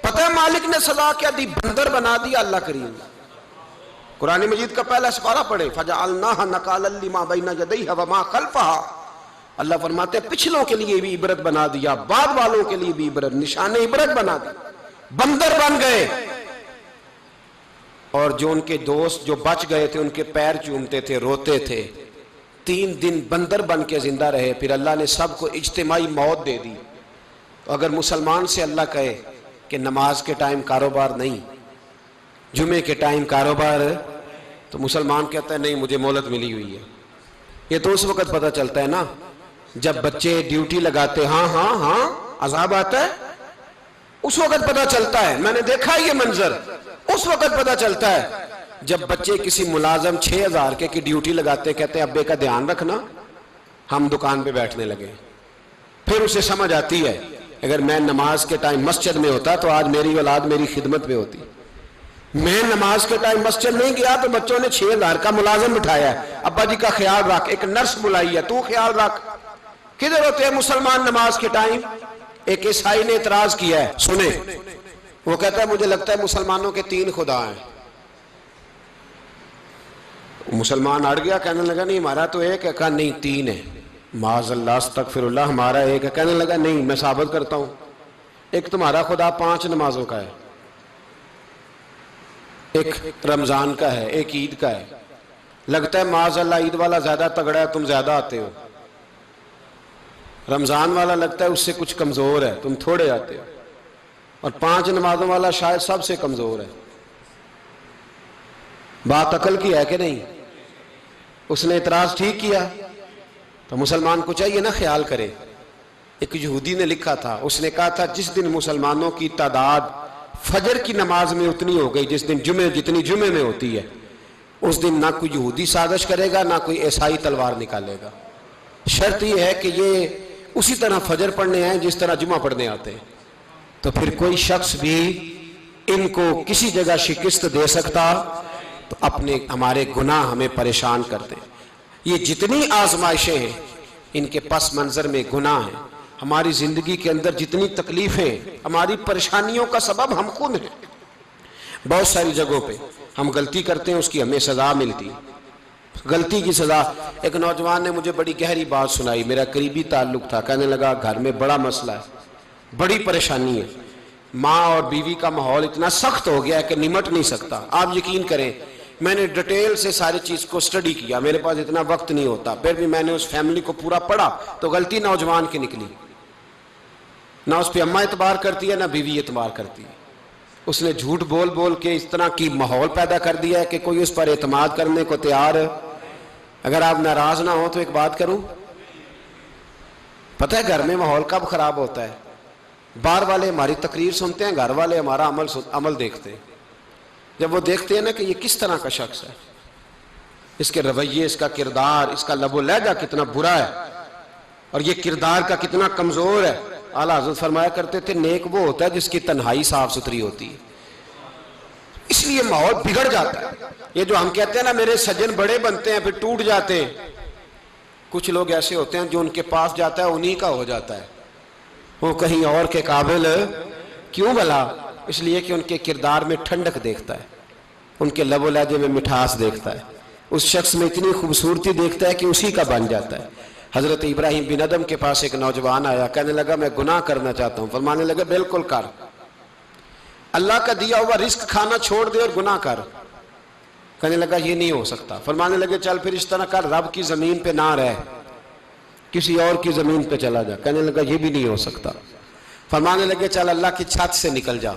پتہ ہے مالک نے سزا کیا دی؟ بندر بنا دیا اللہ کریم۔ قرآن مجید کا پہلا سپارہ پڑھے، فَجَعَلْنَاهَا نَكَالًا لِمَا بَيْنَ يَدَيْهَا وَمَا خَلْفَهَا۔ اللہ فرماتے ہیں پچھلوں کے لیے بھی عبرت بنا دیا، بعد والوں کے لیے بھی عبرت، نشان عبرت بنا دیا۔ بندر بن گئے، اور جو ان کے دوست جو بچ گئے تھے ان کے پیر چومتے تھے، روتے تھے۔ 3 دن بندر بن کے زندہ رہے، پھر اللہ نے سب کو اجتماعی موت دے دی۔ تو اگر مسلمان سے اللہ کہے کہ نماز کے ٹائم کاروبار نہیں، جمعے کے ٹائم کاروبار، تو مسلمان کہتا ہے نہیں مجھے مہلت ملی ہوئی ہے۔ یہ تو اس وقت پتہ چلتا ہے نا جب بچے ڈیوٹی لگاتے، ہاں ہاں ہاں عذاب آتا ہے، اس وقت پتہ چلتا ہے۔ میں نے دیکھا یہ منظر، اس وقت پتہ چلتا ہے جب بچے کسی ملازم 6,000 کی ڈیوٹی لگاتے، کہتے ہیں ابے کا دھیان رکھنا، ہم دکان پہ بیٹھنے لگے۔ پھر اسے سمجھ آتی ہے اگر میں نماز کے ٹائم مسجد میں ہوتا تو آج میری اولاد میری خدمت میں ہوتی۔ میں نماز کے ٹائم مسجد نہیں گیا تو بچوں نے 6,000 کا ملازم بٹھایا ہے، ابا جی کا خیال رکھ، ایک نرس بلائی ہے تو خیال رکھ۔ کدھر ہوتے ہیں مسلمان نماز کے ٹائم؟ ایک عیسائی نے اعتراض کیا ہے، سنیں، وہ کہتا ہے مجھے لگتا ہے مسلمانوں کے 3 خدا ہیں۔ مسلمان اڑ گیا، کہنے لگا نہیں ہمارا تو ایک ہے، کہا نہیں 3 ہے، معاذ اللہ استغفر اللہ، ہمارا ایک ہے۔ کہنے لگا نہیں میں ثابت کرتا ہوں، ایک تمہارا خدا 5 نمازوں کا ہے، ایک رمضان کا ہے، ایک عید کا ہے۔ لگتا ہے معاذ اللہ عید والا زیادہ تگڑا ہے، تم زیادہ آتے ہو۔ رمضان والا لگتا ہے اس سے کچھ کمزور ہے، تم تھوڑے آتے ہو۔ اور 5 نمازوں والا شاید سب سے کمزور ہے۔ بات عقل کی ہے کہ نہیں؟ اس نے اعتراض ٹھیک کیا، تو مسلمان کو چاہیے نا خیال کرے۔ ایک یہودی نے لکھا تھا، اس نے کہا تھا جس دن مسلمانوں کی تعداد فجر کی نماز میں اتنی ہو گئی جس دن جتنی جمعے میں ہوتی ہے، اس دن نہ کوئی یہودی سازش کرے گا نہ کوئی عیسائی تلوار نکالے گا۔ شرط یہ ہے کہ یہ اسی طرح فجر پڑھنے آئیں جس طرح جمعہ پڑھنے آتے ہیں، تو پھر کوئی شخص بھی ان کو کسی جگہ شکست دے سکتا تو ہمارے گناہ ہمیں پریشان کرتے ہیں۔ یہ جتنی آزمائشیں ہیں ان کے پس منظر میں گناہ ہیں۔ ہماری زندگی کے اندر جتنی تکلیفیں، ہماری پریشانیوں کا سبب ہم خود ہیں۔ بہت ساری جگہوں پہ ہم غلطی کرتے ہیں، اس کی ہمیں سزا ملتی، غلطی کی سزا۔ ایک نوجوان نے مجھے بڑی گہری بات سنائی، میرا قریبی تعلق تھا، کہنے لگا گھر میں بڑا مسئلہ ہے، بڑی پریشانی ہے، ماں اور بیوی کا ماحول اتنا سخت ہو گیا ہے کہ نمٹ نہیں سکتا۔ آپ یقین کریں میں نے ڈیٹیل سے ساری چیز کو سٹڈی کیا، میرے پاس اتنا وقت نہیں ہوتا، پھر بھی میں نے اس فیملی کو پورا پڑھا تو غلطی نوجوان کی نکلی۔ نہ اس پہ اماں اعتبار کرتی ہے نہ بیوی اعتبار کرتی ہے۔ اس نے جھوٹ بول بول کے اس طرح کی ماحول پیدا کر دیا ہے کہ کوئی اس پر اعتماد کرنے کو تیار ہے۔ اگر آپ ناراض نہ ہو تو ایک بات کروں، پتہ ہے گھر میں ماحول کب خراب ہوتا ہے؟ باہر والے ہماری تقریر سنتے ہیں، گھر والے ہمارا عمل دیکھتے ہیں۔ جب وہ دیکھتے ہیں نا کہ یہ کس طرح کا شخص ہے، اس کے رویے، اس کا کردار، اس کا لب و لہجہ کتنا برا ہے اور یہ کردار کا کتنا کمزور ہے۔ اعلیٰ حضرت فرمایا کرتے تھے نیک وہ ہوتا ہے جس کی تنہائی صاف ستھری ہوتی ہے، اس لیے ماحول بگڑ جاتا ہے۔ یہ جو ہم کہتے ہیں نا میرے سجن بڑے بنتے ہیں پھر ٹوٹ جاتے ہیں، کچھ لوگ ایسے ہوتے ہیں جو ان کے پاس جاتا ہے انہی کا ہو جاتا ہے، وہ کہیں اور کے قابل کیوں بھلا؟ اس لیے کہ ان کے کردار میں ٹھنڈک دیکھتا ہے، ان کے لب و لہجے میں مٹھاس دیکھتا ہے، اس شخص میں اتنی خوبصورتی دیکھتا ہے کہ اسی کا بن جاتا ہے۔ حضرت ابراہیم بن ادم کے پاس ایک نوجوان آیا، کہنے لگا میں گناہ کرنا چاہتا ہوں۔ فرمانے لگا بالکل کر، اللہ کا دیا ہوا رزق کھانا چھوڑ دے اور گناہ کر۔ کہنے لگا یہ نہیں ہو سکتا۔ فرمانے لگے چل پھر اس طرح کر، رب کی زمین پہ نہ رہ، کسی اور کی زمین پہ چلا جا۔ کہنے لگا یہ بھی نہیں ہو سکتا۔ فرمانے لگے چل اللہ کی چھت سے نکل جا۔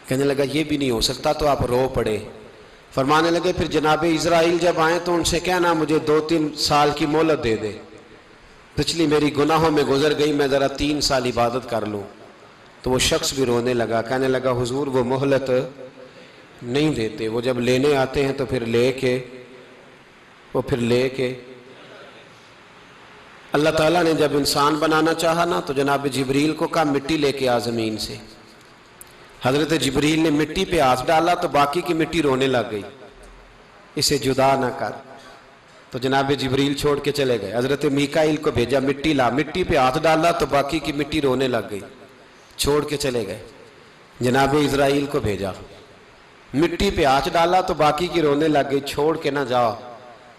کہنے لگا یہ بھی نہیں ہو سکتا، تو آپ رو پڑے۔ فرمانے لگے پھر جناب اسرائیل جب آئیں تو ان سے کہنا مجھے 2-3 سال کی مہلت دے دے، پچھلی میری گناہوں میں گزر گئی، میں ذرا 3 سال عبادت کر لوں۔ تو وہ شخص بھی رونے لگا، کہنے لگا حضور وہ مہلت نہیں دیتے، وہ جب لینے آتے ہیں تو پھر لے کے اللہ تعالیٰ نے جب انسان بنانا چاہا نا تو جناب جبریل کو کہا مٹی لے کے آ زمین سے۔ حضرت جبریل نے مٹی پہ ہاتھ ڈالا تو باقی کی مٹی رونے لگ گئی، اسے جدا نہ کر۔ تو جناب جبریل چھوڑ کے چلے گئے۔ حضرت میکائیل کو بھیجا مٹی لا، مٹی پہ ہاتھ ڈالا تو باقی کی مٹی رونے لگ گئی، چھوڑ کے چلے گئے۔ جناب اسرائیل کو بھیجا، مٹی پہ ہاتھ ڈالا تو باقی کی رونے لگ گئی، چھوڑ کے نہ جاؤ۔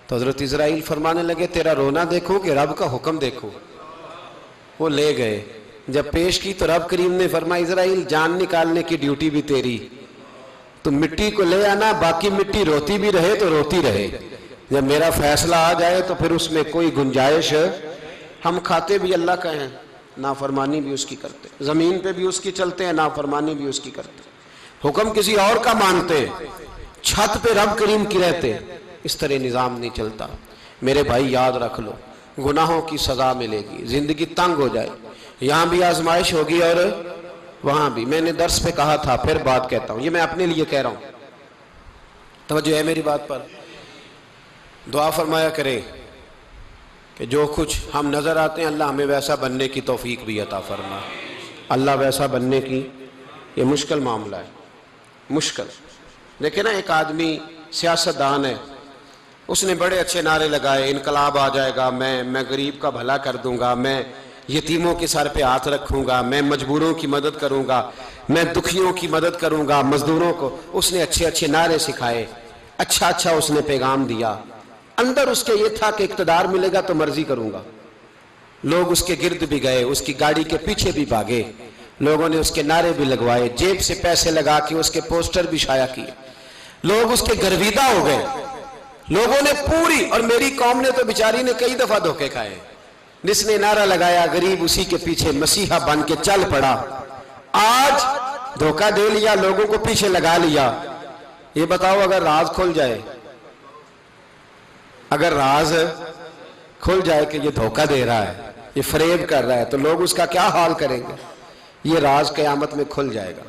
تو حضرت اسرائیل فرمانے لگے تیرا رونا دیکھو کہ رب کا حکم دیکھو۔ وہ لے گئے، جب پیش کی تو رب کریم نے فرمایا اسرائیل جان نکالنے کی ڈیوٹی بھی تیری، تو مٹی کو لے آنا، باقی مٹی روتی بھی رہے تو روتی رہے، جب میرا فیصلہ آ جائے تو پھر اس میں کوئی گنجائش، ہم کھاتے بھی اللہ کا ہیں، نافرمانی بھی اس کی کرتے، زمین پہ بھی اس کی چلتے ہیں، نافرمانی بھی اس کی کرتے، حکم کسی اور کا مانتے، چھت پہ رب کریم کی رہتے۔ اس طرح نظام نہیں چلتا۔ میرے بھائی یاد رکھ لو، گناہوں کی سزا ملے گی، زندگی تنگ ہو جائے، یہاں بھی آزمائش ہوگی اور وہاں بھی۔ میں نے درس پہ کہا تھا، پھر بات کہتا ہوں، یہ میں اپنے لیے کہہ رہا ہوں، توجہ ہے میری بات پر۔ دعا فرمایا کرے کہ جو کچھ ہم نظر آتے ہیں اللہ ہمیں ویسا بننے کی توفیق بھی عطا فرما۔ اللہ ویسا بننے کی، یہ مشکل معاملہ ہے، مشکل۔ دیکھیں نا ایک آدمی سیاستدان ہے، اس نے بڑے اچھے نعرے لگائے، انقلاب آ جائے گا، میں غریب کا بھلا کر دوں گا، میں یتیموں کے سر پہ ہاتھ رکھوں گا، میں مجبوروں کی مدد کروں گا، میں دکھیوں کی مدد کروں گا، مزدوروں کو۔ اس نے اچھے اچھے نعرے سکھائے، اچھا اس نے پیغام دیا، اندر اس کے یہ تھا کہ اقتدار ملے گا تو مرضی کروں گا۔ لوگ اس کے گرد بھی گئے، اس کی گاڑی کے پیچھے بھی بھاگے، لوگوں نے اس کے نعرے بھی لگوائے، جیب سے پیسے لگا کے اس کے پوسٹر بھی شائع کیے، لوگ اس کے گرویدہ ہو گئے، لوگوں نے پوری، اور میری قوم نے تو بیچاری نے کئی دفعہ دھوکے کھائے، جس نے نعرہ لگایا غریب اسی کے پیچھے مسیحا بن کے چل پڑا۔ آج دھوکہ دے لیا، لوگوں کو پیچھے لگا لیا۔ یہ بتاؤ اگر راز کھل جائے، اگر راز کھل جائے کہ یہ دھوکہ دے رہا ہے، یہ فریب کر رہا ہے، تو لوگ اس کا کیا حال کریں گے؟ یہ راز قیامت میں کھل جائے گا،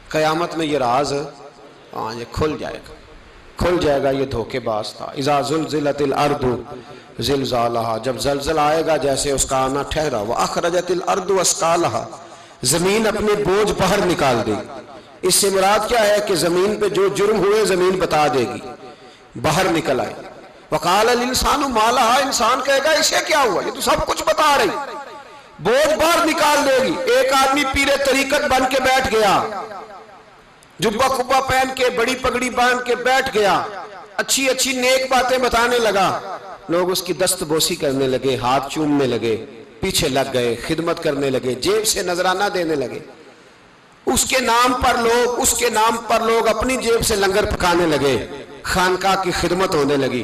قیامت میں یہ راز یہ کھل جائے گا، یہ دھوکے باز تھا۔ اذا زلزلت الارض زلزالہا، جب زلزلہ آئے گا جیسے اس کا آنا ٹھہرا، واخرجت الارض اثقالہا، زمین اپنے بوجھ باہر نکال دے گی۔ اس سے مراد کیا ہے کہ زمین پہ جو جرم ہوئے زمین بتا دے گی، باہر نکل آئے۔ وقال الانسان ما لہا، انسان کہے گا اسے کیا ہوا، یہ تو سب کچھ بتا رہی، بوجھ باہر نکال دے گی۔ ایک آدمی پیر طریقت بن کے بیٹھ گیا، جبہ کبہ پہن کے، بڑی پگڑی باندھ کے بیٹھ گیا، اچھی اچھی نیک باتیں بتانے لگا، لوگ اس کی دست بوسی کرنے لگے، ہاتھ چومنے لگے، پیچھے لگ گئے، خدمت کرنے لگے، جیب سے نذرانہ دینے لگے، اس کے نام پر لوگ اپنی جیب سے لنگر پکانے لگے، خانقاہ کی خدمت ہونے لگی،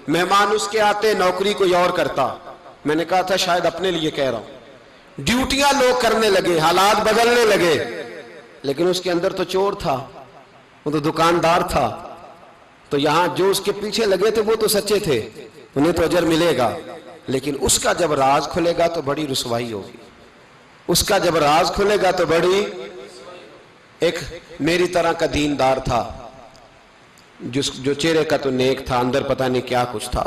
مہمان اس کے آتے، نوکری کوئی اور کرتا۔ میں نے کہا تھا شاید اپنے لیے کہہ رہا ہوں، ڈیوٹیاں لوگ کرنے لگے، حالات بدلنے لگے، لیکن اس کے اندر تو چور تھا، وہ تو دکاندار تھا، تو یہاں جو اس کے پیچھے لگے تھے وہ تو سچے تھے، انہیں تو اجر ملے گا، لیکن اس کا جب راز کھلے گا تو بڑی رسوائی ہوگی، اس کا جب راز کھلے گا تو بڑی۔ ایک میری طرح کا دیندار تھا، جو چہرے کا تو نیک تھا، اندر پتہ نہیں کیا کچھ تھا۔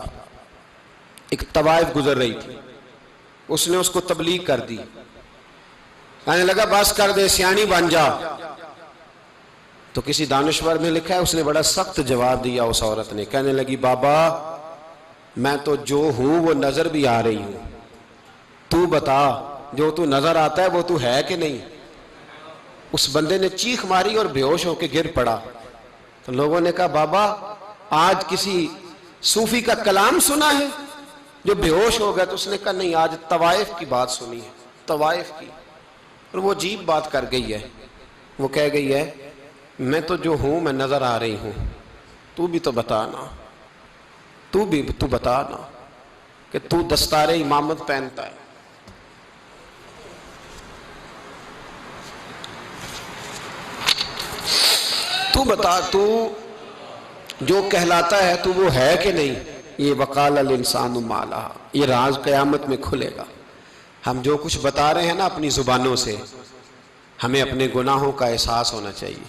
ایک طوائف گزر رہی تھی، اس نے اس کو تبلیغ کر دی، کہنے لگا بس کر دے، سیانی بن جا۔ تو کسی دانشور میں لکھا ہے اس نے بڑا سخت جواب دیا، اس عورت نے کہنے لگی بابا میں تو جو ہوں وہ نظر بھی آ رہی ہوں، تو بتا جو تو نظر آتا ہے وہ تو ہے کہ نہیں؟ اس بندے نے چیخ ماری اور بے ہوش ہو کے گر پڑا۔ تو لوگوں نے کہا بابا آج کسی صوفی کا کلام سنا ہے جو بے ہوش ہو گیا؟ تو اس نے کہا نہیں، آج طوائف کی بات سنی ہے، طوائف کی۔ اور وہ عجیب بات کر گئی ہے، وہ کہہ گئی ہے میں تو جو ہوں میں نظر آ رہی ہوں، تو بھی تو بتانا، تو بتانا کہ تو دستار امامت پہنتا ہے۔ تو بتا تو جو کہلاتا ہے تو وہ ہے کہ نہیں؟ یہ وقال الانسان ما لہا، یہ راز قیامت میں کھلے گا۔ ہم جو کچھ بتا رہے ہیں نا اپنی زبانوں سے، ہمیں اپنے گناہوں کا احساس ہونا چاہیے۔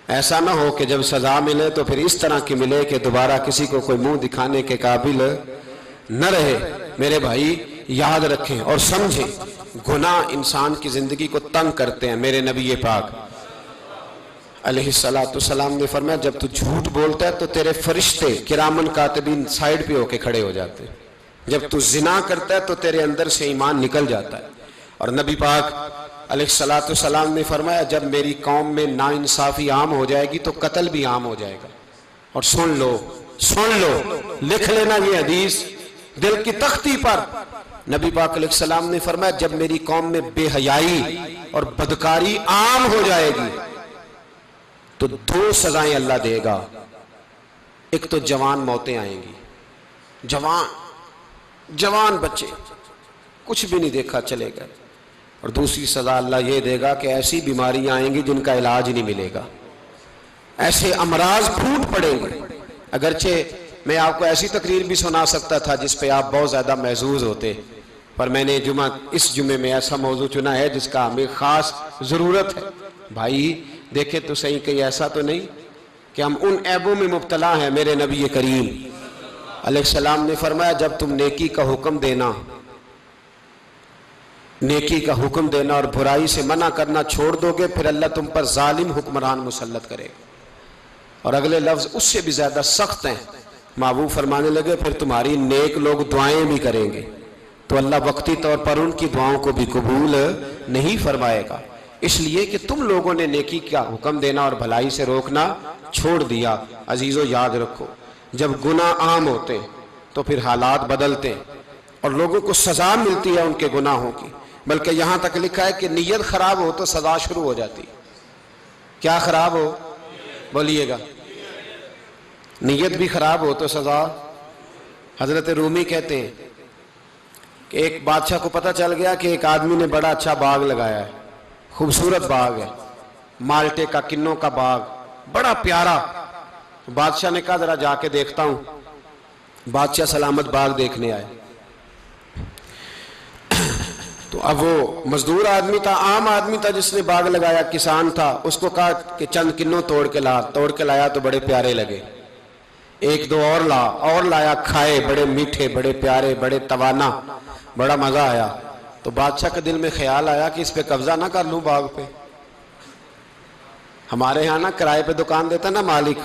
ایسا نہ ہو کہ جب سزا ملے تو پھر اس طرح کی ملے کہ دوبارہ کسی کو کوئی منہ دکھانے کے قابل نہ رہے۔ میرے بھائی یاد رکھیں اور سمجھیں، گناہ انسان کی زندگی کو تنگ کرتے ہیں۔ میرے نبی پاک علیہ السلام نے فرمایا جب تو جھوٹ بولتا ہے تو تیرے فرشتے کرامن کاتبین سائیڈ پہ ہو کے کھڑے ہو جاتے ہیں، جب تو زنا کرتا ہے تو تیرے اندر سے ایمان نکل جاتا ہے۔ اور نبی پاک علیہ السلام نے فرمایا جب میری قوم میں ناانصافی عام ہو جائے گی تو قتل بھی عام ہو جائے گا۔ اور سن لو لکھ لینا یہ حدیث دل کی تختی پر، نبی پاک علیہ السلام نے فرمایا جب میری قوم میں بے حیائی اور بدکاری عام ہو جائے گی تو دو سزائیں اللہ دے گا۔ ایک تو جوان موتیں آئیں گی، جوان بچے کچھ بھی نہیں دیکھا چلے گئے، اور دوسری سزا اللہ یہ دے گا کہ ایسی بیماریاں آئیں گی جن کا علاج نہیں ملے گا، ایسے امراض پھوٹ پڑیں گے۔ اگرچہ میں آپ کو ایسی تقریر بھی سنا سکتا تھا جس پہ آپ بہت زیادہ محظوظ ہوتے، پر میں نے اس جمعے میں ایسا موضوع چنا ہے جس کا ہمیں خاص ضرورت ہے۔ بھائی دیکھیں تو صحیح کہ ایسا تو نہیں کہ ہم ان عیبوں میں مبتلا ہیں۔ میرے نبی کریم علیہ السلام نے فرمایا جب تم نیکی کا حکم دینا اور برائی سے منع کرنا چھوڑ دو گے پھر اللہ تم پر ظالم حکمران مسلط کرے گا۔ اور اگلے لفظ اس سے بھی زیادہ سخت ہیں، محبوب فرمانے لگے پھر تمہاری نیک لوگ دعائیں بھی کریں گے تو اللہ وقتی طور پر ان کی دعاؤں کو بھی قبول نہیں فرمائے گا، اس لیے کہ تم لوگوں نے نیکی کا حکم دینا اور بھلائی سے روکنا چھوڑ دیا۔ عزیزو یاد رکھو جب گناہ عام ہوتے تو پھر حالات بدلتے اور لوگوں کو سزا ملتی ہے ان کے گناہوں کی، بلکہ یہاں تک لکھا ہے کہ نیت خراب ہو تو سزا شروع ہو جاتی۔ کیا خراب ہو؟ بولیے گا۔ نیت بھی خراب ہو تو سزا۔ حضرت رومی کہتے ہیں کہ ایک بادشاہ کو پتہ چل گیا کہ ایک آدمی نے بڑا اچھا باغ لگایا ہے، خوبصورت باغ ہے، مالٹے کا کنوں کا باغ بڑا پیارا۔ بادشاہ نے کہا ذرا جا کے دیکھتا ہوں۔ بادشاہ سلامت باغ دیکھنے آئے تو اب وہ مزدور آدمی تھا، عام آدمی تھا جس نے باغ لگایا، کسان تھا، اس کو کہا کہ چند کنوں توڑ کے لایا تو بڑے پیارے لگے، ایک دو اور لایا، کھائے، بڑے میٹھے، بڑے پیارے، بڑے توانا، بڑا مزہ آیا۔ تو بادشاہ کے دل میں خیال آیا کہ اس پہ قبضہ نہ کر لوں باغ پہ۔ ہمارے ہاں نا کرائے پہ دکان دیتا نا مالک،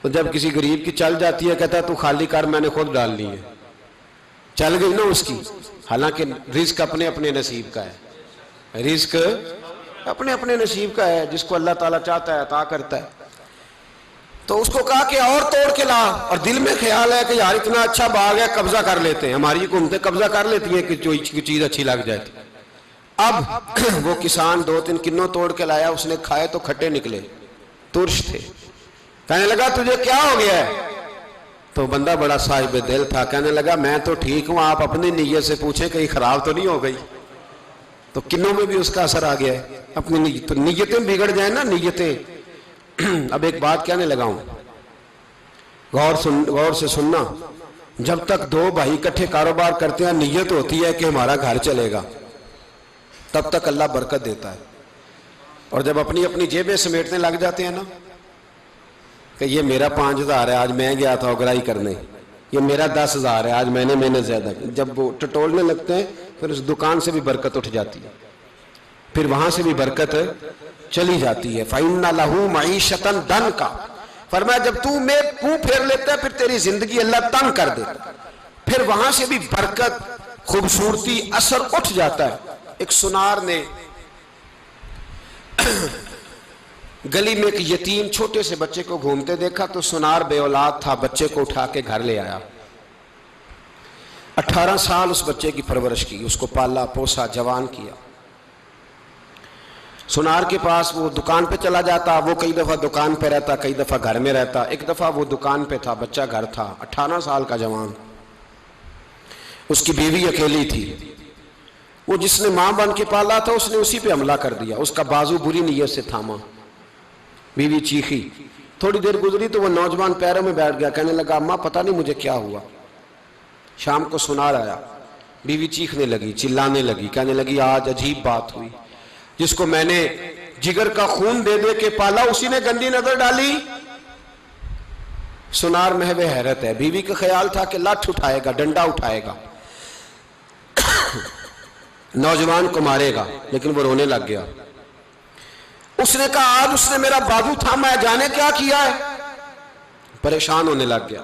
تو جب کسی غریب کی چل جاتی ہے کہتا ہے تو خالی کر، میں نے خود ڈال لی ہے، چل گئی نا اس کی۔ حالانکہ رزق اپنے اپنے نصیب کا ہے، رزق اپنے اپنے نصیب کا ہے، جس کو اللہ تعالیٰ چاہتا ہے عطا کرتا ہے۔ تو اس کو کہا کہ اور توڑ کے لا، اور دل میں خیال ہے کہ یار اتنا اچھا باغ ہے قبضہ کر لیتے ہیں، ہماری حکومتیں قبضہ کر لیتی ہیں کہ جو چیز اچھی لگ جائے۔ اب وہ کسان دو تین کنوں توڑ کے لایا، اس نے کھائے تو کھٹے نکلے، ترش تھے۔ کہنے لگا تجھے کیا ہو گیا ہے؟ تو بندہ بڑا صاحب دل تھا، کہنے لگا میں تو ٹھیک ہوں، آپ اپنی نیت سے پوچھیں کہیں خراب تو نہیں ہو گئی۔ تو کنوں میں بھی اس کا اثر آ گیا ہے، اپنی نیت، تو نیتیں بگڑ جائیں نا نیتیں۔ اب ایک بات کہنے لگا ہوں، غور سے سننا، جب تک دو بھائی اکٹھے کاروبار کرتے ہیں نیت ہوتی ہے کہ ہمارا گھر چلے گا، تب تک اللہ برکت دیتا ہے۔ اور جب اپنی اپنی جیبیں سمیٹنے لگ جاتے ہیں نا کہ یہ میرا 5000 ہے آج میں گیا تھا اگرائی کرنے، یہ میرا 10000 ہے آج میں نے محنت زیادہ کی، جب وہ ٹٹولنے لگتے ہیں پھر اس دکان سے بھی برکت اٹھ جاتی ہے، پھر وہاں سے بھی برکت چلی جاتی ہے۔ فَإِنَّ لَهُ مَعِيشَةً ضَنْكَ، فرمایا جب تو میں منہ پھیر لیتا ہے پھر تیری زندگی اللہ تنگ کر دیتا، پھر وہاں سے بھی برکت، خوبصورتی، اثر اٹھ جاتا ہے۔ ایک سنار نے گلی میں ایک یتیم چھوٹے سے بچے کو گھومتے دیکھا تو سنار بے اولاد تھا، بچے کو اٹھا کے گھر لے آیا، 18 سال اس بچے کی پرورش کی، اس کو پالا پوسا، جوان کیا۔ سنار کے پاس وہ دکان پہ چلا جاتا، وہ کئی دفعہ دکان پہ رہتا، کئی دفعہ گھر میں رہتا۔ ایک دفعہ وہ دکان پہ تھا، بچہ گھر تھا، 18 سال کا جوان، اس کی بیوی اکیلی تھی۔ وہ جس نے ماں بن کے پالا تھا اس نے اسی پہ حملہ کر دیا، اس کا بازو بری نیت سے تھاما، بیوی چیخی۔ تھوڑی دیر گزری تو وہ نوجوان پیروں میں بیٹھ گیا، کہنے لگا اماں پتہ نہیں مجھے کیا ہوا۔ شام کو سنار آیا، بیوی چیخنے لگی، چلانے لگی، کہنے لگی آج عجیب بات ہوئی، جس کو میں نے جگر کا خون دے دے کے پالا اسی نے گندی نظر ڈالی۔ سنار محو حیرت ہے، بیوی کا خیال تھا کہ لاٹھ اٹھائے گا، ڈنڈا اٹھائے گا، نوجوان کو مارے گا، لیکن وہ رونے لگ گیا۔ اس نے کہا آج اس نے میرا بازو تھاما ہے، جانے کیا کیا ہے؟ پریشان ہونے لگ گیا،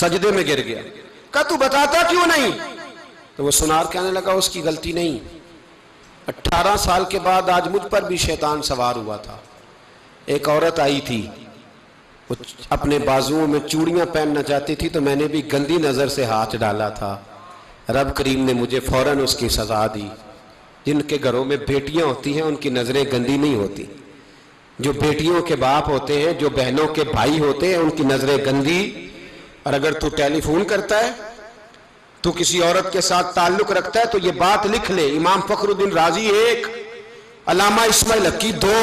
سجدے میں گر گیا، کہا تو بتاتا کیوں نہیں؟ تو وہ سنار کہنے لگا اس کی غلطی نہیں، 18 سال کے بعد آج مجھ پر بھی شیطان سوار ہوا تھا۔ ایک عورت آئی تھی، وہ اپنے بازوؤں میں چوڑیاں پہننا چاہتی تھی تو میں نے بھی گندی نظر سے ہاتھ ڈالا تھا، رب کریم نے مجھے فوراً اس کی سزا دی۔ جن کے گھروں میں بیٹیاں ہوتی ہیں ان کی نظریں گندی نہیں ہوتی، جو بیٹیوں کے باپ ہوتے ہیں، جو بہنوں کے بھائی ہوتے ہیں، ان کی نظریں گندی۔ اور اگر تو ٹیلی فون کرتا ہے، تو کسی عورت کے ساتھ تعلق رکھتا ہے تو یہ بات لکھ لے، امام فخر الدین رازی 1، علامہ اسماعیل حقی 2،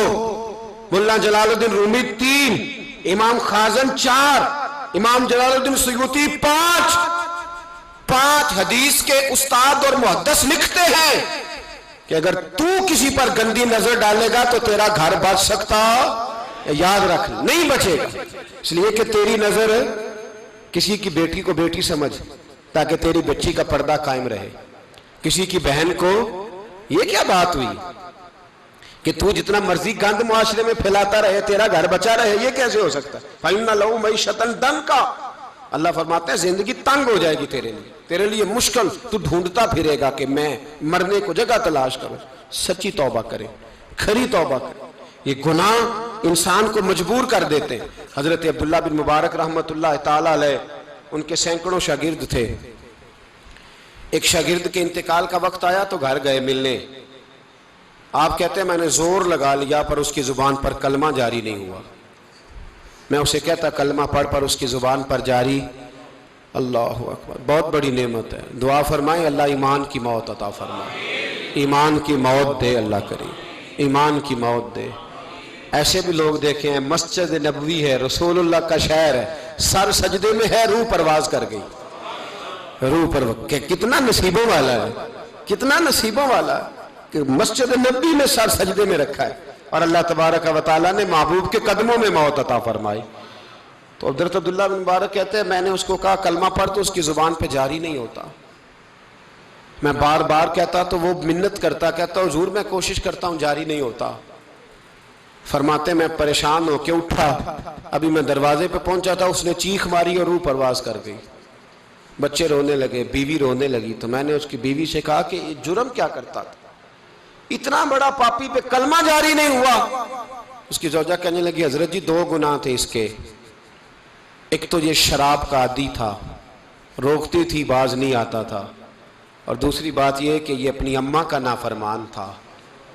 ملا جلال الدین رومی 3، امام خازن 4، امام جلال الدین سیوطی 5 حدیث کے استاد اور محدث لکھتے ہیں کہ اگر تو کسی پر گندی نظر ڈالے گا تو تیرا گھر بچ سکتا، یاد رکھ نہیں بچے گا، اس لیے کہ تیری نظر کسی کی بیٹی کو بیٹی سمجھ تاکہ تیری بچی کا پردہ قائم رہے، کسی کی بہن کو۔ یہ کیا بات ہوئی کہ تو جتنا مرضی گند معاشرے میں پھیلاتا رہے تیرا گھر بچا رہے؟ یہ کیسے ہو سکتا ہے؟ فَإِنَّ لَهُ مَعِيشَةً ضَنْكَ، اللہ فرماتے ہیں زندگی تنگ ہو جائے گی تیرے لیے مشکل، تو ڈھونڈتا پھرے گا کہ میں مرنے کو جگہ تلاش کروں۔ سچی توبہ کرے، کھری توبہ کرے۔ یہ گناہ انسان کو مجبور کر دیتے ہیں۔ حضرت عبداللہ بن مبارک رحمت اللہ تعالیٰ علیہ، ان کے سینکڑوں شاگرد تھے، ایک شاگرد کے انتقال کا وقت آیا تو گھر گئے ملنے۔ آپ کہتے ہیں میں نے زور لگا لیا پر اس کی زبان پر کلمہ جاری نہیں ہوا۔ میں اسے کہتا کلمہ پڑھ پر اس کی زبان پر جاری۔ اللہ اکبر، بہت بڑی نعمت ہے، دعا فرمائیں اللہ ایمان کی موت عطا فرمائے، ایمان کی موت دے اللہ کریم، ایمان کی موت دے۔ ایسے بھی لوگ دیکھے ہیں، مسجد نبوی ہے، رسول اللہ کا شہر ہے، سر سجدے میں ہے، روح پرواز کر گئی، روح پرواز۔ کتنا نصیبوں والا ہے، کتنا نصیبوں والا ہے کہ مسجد نبوی میں سر سجدے میں رکھا ہے اور اللہ تبارک و تعالیٰ نے محبوب کے قدموں میں موت عطا فرمائی۔ تو حضرت عبداللہ بن مبارک کہتے ہیں میں نے اس کو کہا کلمہ پڑھ تو اس کی زبان پہ جاری نہیں ہوتا۔ میں بار بار کہتا تو وہ منت کرتا، کہتا حضور میں کوشش کرتا ہوں جاری نہیں ہوتا۔ فرماتے میں پریشان ہو کے اٹھا، ابھی میں دروازے پہ پہنچا تھا اس نے چیخ ماری اور روح پرواز کر گئی۔ بچے رونے لگے، بیوی رونے لگی، تو میں نے اس کی بیوی سے کہا کہ یہ جرم کیا کرتا تھا، اتنا بڑا پاپی پہ کلمہ جاری نہیں ہوا۔ اس کی زوجہ کہنے لگی حضرت جی 2 گناہ تھے اس کے، ایک تو یہ شراب کا عادی تھا، روکتی تھی باز نہیں آتا تھا، اور دوسری بات یہ کہ یہ اپنی اماں کا نافرمان تھا،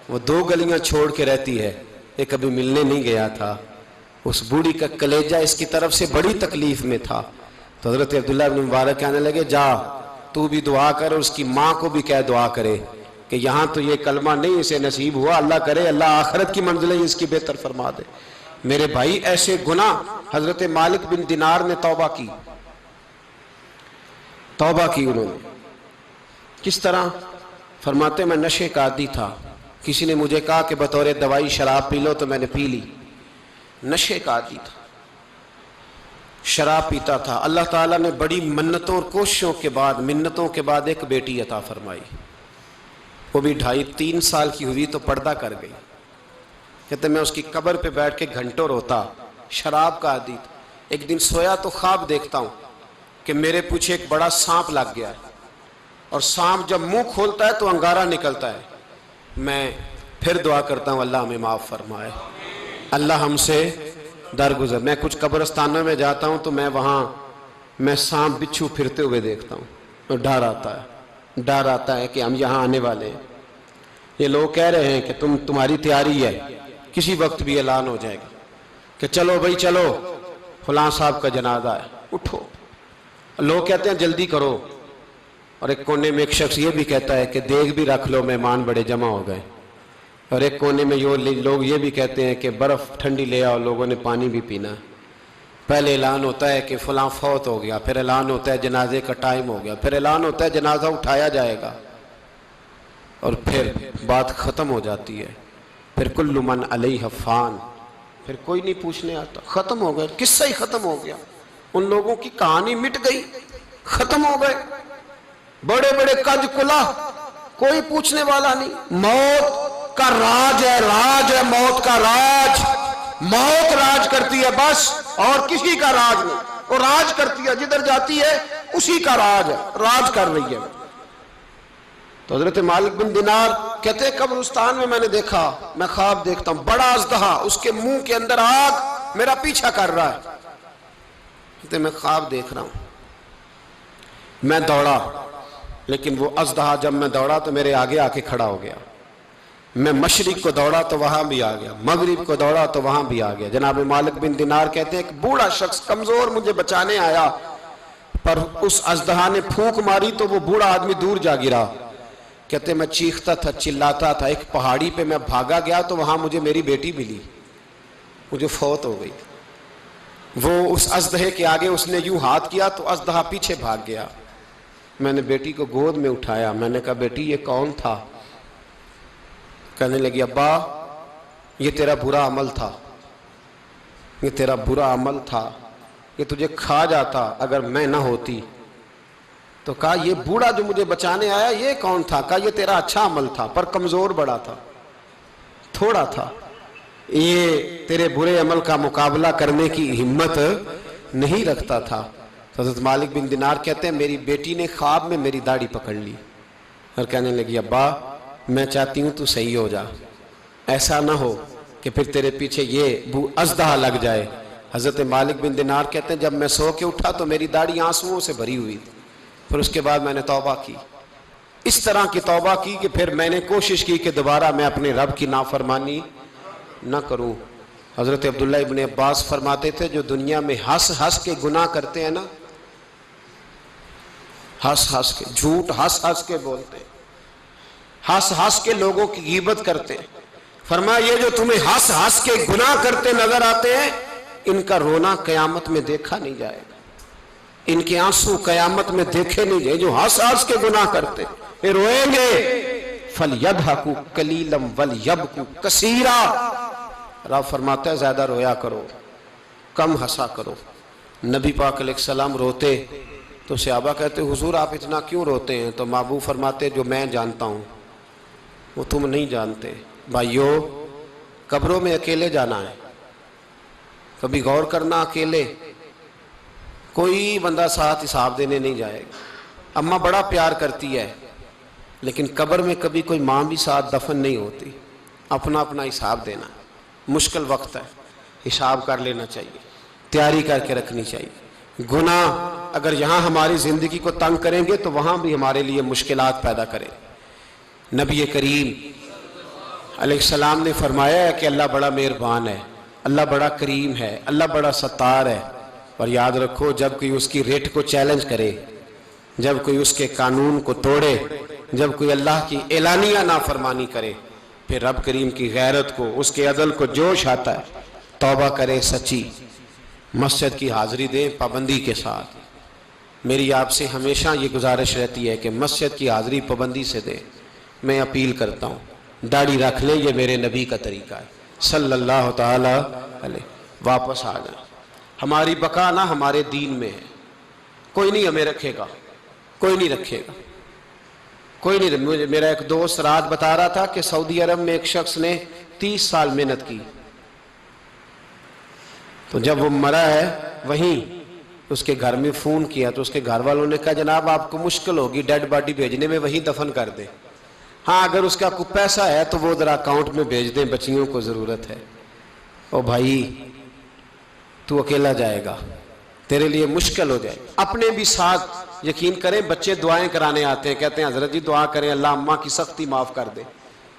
وہ 2 گلیاں چھوڑ کے رہتی ہے، یہ کبھی ملنے نہیں گیا تھا۔ اس بوڑھی کا کلیجہ اس کی طرف سے بڑی تکلیف میں تھا۔ تو حضرت عبداللہ بن مبارک کہنے لگے جا تو بھی دعا کر، اس کی ماں کو بھی کہہ دعا کرے کہ یہاں تو یہ کلمہ نہیں اسے نصیب ہوا، اللہ کرے اللہ آخرت کی منزلیں اس کی بہتر فرما دے۔ میرے بھائی ایسے گناہ، حضرت مالک بن دینار نے توبہ کی انہوں نے۔ کس طرح؟ فرماتے میں نشے کا عادی تھا، کسی نے مجھے کہا کہ بطور دوائی شراب پی لو تو میں نے پی لی، نشے کا عادی تھا، شراب پیتا تھا۔ اللہ تعالیٰ نے بڑی منتوں اور کوششوں کے بعد، منتوں کے بعد ایک بیٹی عطا فرمائی، وہ بھی 2.5-3 سال کی ہوئی تو پردہ کر گئی۔ کہتے میں اس کی قبر پہ بیٹھ کے گھنٹوں روتا، شراب کا عادی تھا۔ ایک دن سویا تو خواب دیکھتا ہوں کہ میرے پیچھے ایک بڑا سانپ لگ گیا ہے، اور سانپ جب منہ کھولتا ہے تو انگارہ نکلتا ہے۔ میں پھر دعا کرتا ہوں اللہ ہمیں معاف فرمائے، اللہ ہم سے درگزر۔ میں کچھ قبرستانوں میں جاتا ہوں تو میں سانپ بچھو پھرتے ہوئے دیکھتا ہوں، اور ڈر آتا ہے کہ ہم یہاں آنے والے ہیں۔ یہ لوگ کہہ رہے ہیں کہ تمہاری تیاری ہے، کسی وقت بھی اعلان ہو جائے گا کہ چلو بھائی چلو، فلاں صاحب کا جنازہ ہے، اٹھو۔ لوگ کہتے ہیں جلدی کرو، اور ایک کونے میں ایک شخص یہ بھی کہتا ہے کہ دیگ بھی رکھ لو، مہمان بڑے جمع ہو گئے۔ اور ایک کونے میں لوگ یہ بھی کہتے ہیں کہ برف ٹھنڈی لے آؤ، لوگوں نے پانی بھی پینا ہے۔ پہلے اعلان ہوتا ہے کہ فلاں فوت ہو گیا، پھر اعلان ہوتا ہے جنازے کا ٹائم ہو گیا، پھر اعلان ہوتا ہے جنازہ اٹھایا جائے گا، اور پھر بات ختم ہو جاتی ہے۔ پھر کل من علیہ فان، پھر کوئی نہیں پوچھنے آتا، ختم ہو گئے، قصہ ہی ختم ہو گیا۔ ان لوگوں کی کہانی مٹ گئی، ختم ہو گئے، بڑے بڑے کج کلا، کوئی پوچھنے والا نہیں۔ موت کا راج ہے موت کا راج، موت راج کرتی ہے بس، اور کسی کا راج نہیں۔ وہ راج کرتی ہے، جدھر جاتی ہے اسی کا راج ہے، راج کر رہی ہے۔ تو حضرت مالک بن دینار کہتے ہیں قبرستان میں نے دیکھا، میں خواب دیکھتا ہوں بڑا اژدہا، اس کے منہ کے اندر آگ میرا پیچھا کر رہا ہے۔ کہتے میں خواب دیکھ رہا ہوں، میں دوڑا، لیکن وہ اژدہا جب میں دوڑا تو میرے آگے آ کے کھڑا ہو گیا۔ میں مشرق کو دوڑا تو وہاں بھی آ گیا، مغرب کو دوڑا تو وہاں بھی آ گیا۔ جناب مالک بن دینار کہتے ہیں ایک بوڑھا شخص کمزور مجھے بچانے آیا، پر اس اژدہا نے پھونک ماری تو وہ بوڑھا آدمی دور جا گرا۔ کہتے میں چیختا تھا، چلاتا تھا، ایک پہاڑی پہ میں بھاگا گیا تو وہاں مجھے میری بیٹی ملی، مجھے فوت ہو گئی۔ وہ اس اژدہے کے آگے اس نے یوں ہاتھ کیا تو اژدہا پیچھے بھاگ گیا۔ میں نے بیٹی کو گود میں اٹھایا، میں نے کہا بیٹی یہ کون تھا؟ کہنے لگی ابا یہ تیرا برا عمل تھا، یہ تیرا برا عمل تھا، یہ تجھے کھا جاتا اگر میں نہ ہوتی۔ تو کہا یہ بوڑھا جو مجھے بچانے آیا یہ کون تھا؟ کہا یہ تیرا اچھا عمل تھا، پر کمزور بڑا تھا، تھوڑا تھا، یہ تیرے برے عمل کا مقابلہ کرنے کی ہمت نہیں رکھتا تھا۔ حضرت مالک بن دینار کہتے ہیں میری بیٹی نے خواب میں میری داڑھی پکڑ لی اور کہنے لگی ابا میں چاہتی ہوں تو صحیح ہو جا، ایسا نہ ہو کہ پھر تیرے پیچھے یہ اژدہا لگ جائے۔ حضرت مالک بن دینار کہتے ہیں جب میں سو کے اٹھا تو میری داڑھی آنسوؤں سے بھری ہوئی تھی۔ پھر اس کے بعد میں نے توبہ کی، اس طرح کی توبہ کی کہ پھر میں نے کوشش کی کہ دوبارہ میں اپنے رب کی نافرمانی نہ کروں۔ حضرت عبداللہ ابن عباس فرماتے تھے جو دنیا میں ہنس ہنس کے گناہ کرتے ہیں نا، ہنس ہنس کے جھوٹ ہنس ہنس کے بولتے ہیں، ہنس ہنس کے لوگوں کی غیبت کرتے ہیں، فرمایا یہ جو تمہیں ہنس ہنس کے گناہ کرتے نظر آتے ہیں ان کا رونا قیامت میں دیکھا نہیں جائے گا، ان کے آنسو قیامت میں دیکھے نہیں جائے۔ جو ہنس ہنس کے گناہ کرتے یہ روئیں گے، فَلْيَضْحَكُوا قَلِيلًا وَلْيَبْكُوا كَثِيرًا، رب فرماتا ہے زیادہ رویا کرو کم ہنسا کرو۔ نبی پاک علیہ السلام روتے تو صحابہ کہتے حضور آپ اتنا کیوں روتے ہیں؟ تو محبوب فرماتے جو میں جانتا ہوں وہ تم نہیں جانتے۔ بھائیو قبروں میں اکیلے جانا ہے، کبھی غور کرنا، اکیلے کوئی بندہ ساتھ حساب دینے نہیں جائے گا۔ اماں بڑا پیار کرتی ہے لیکن قبر میں کبھی کوئی ماں بھی ساتھ دفن نہیں ہوتی، اپنا اپنا حساب دینا، مشکل وقت ہے، حساب کر لینا چاہیے، تیاری کر کے رکھنی چاہیے۔ گناہ اگر یہاں ہماری زندگی کو تنگ کریں گے تو وہاں بھی ہمارے لیے مشکلات پیدا کریں۔ نبی کریم علیہ السلام نے فرمایا ہے کہ اللہ بڑا مہربان ہے، اللہ بڑا کریم ہے، اللہ بڑا ستار ہے، اور یاد رکھو جب کوئی اس کی ریٹ کو چیلنج کرے، جب کوئی اس کے قانون کو توڑے، جب کوئی اللہ کی اعلانیہ نافرمانی کرے، پھر رب کریم کی غیرت کو، اس کے عدل کو جوش آتا ہے، توبہ کرے سچی، مسجد کی حاضری دیں پابندی کے ساتھ۔ میری آپ سے ہمیشہ یہ گزارش رہتی ہے کہ مسجد کی حاضری پابندی سے دیں۔ میں اپیل کرتا ہوں داڑھی رکھ لیں، یہ میرے نبی کا طریقہ ہے صلی اللہ تعالی علیہ۔ واپس آ جائیں، ہماری بقا نہ ہمارے دین میں ہے، کوئی نہیں ہمیں رکھے گا، کوئی نہیں رکھے گا، کوئی نہیں۔ میرا ایک دوست رات بتا رہا تھا کہ سعودی عرب میں ایک شخص نے 30 سال محنت کی، تو جب وہ مرا ہے وہیں اس کے گھر میں فون کیا تو اس کے گھر والوں نے کہا جناب آپ کو مشکل ہوگی ڈیڈ باڈی بھیجنے میں، وہیں دفن کر دیں۔ ہاں اگر اس کا کوئی پیسہ ہے تو وہ ذرا اکاؤنٹ میں بھیج دیں، بچیوں کو ضرورت ہے۔ او بھائی تو اکیلا جائے گا، تیرے لیے مشکل ہو جائے۔ اپنے بھی ساتھ یقین کریں، بچے دعائیں کرانے آتے ہیں، کہتے ہیں حضرت جی دعا کریں اللہ اماں کی سختی معاف کر دے۔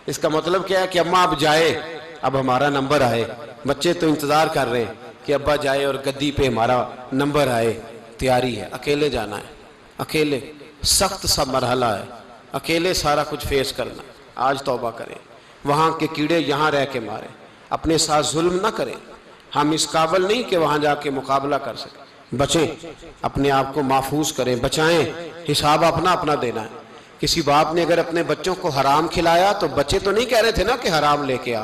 اس کا مطلب کیا ہے کہ اماں اب جائے، اب ہمارا نمبر آئے۔ بچے تو انتظار کر رہے ہیں کہ ابا جائے اور گدی پہ ہمارا نمبر آئے، تیاری ہے۔ اکیلے جانا ہے، اکیلے، سخت سا مرحلہ ہے، اکیلے سارا کچھ فیس کرنا۔ آج توبہ کریں، وہاں کے کیڑے یہاں رہ کے ماریں، اپنے ساتھ ظلم نہ کریں۔ ہم اس قابل نہیں کہ وہاں جا کے مقابلہ کر سکیں۔ بچیں، اپنے آپ کو محفوظ کریں، بچائیں، حساب اپنا اپنا دینا ہے۔ کسی باپ نے اگر اپنے بچوں کو حرام کھلایا تو بچے تو نہیں کہہ رہے تھے نا کہ حرام لے کے آ،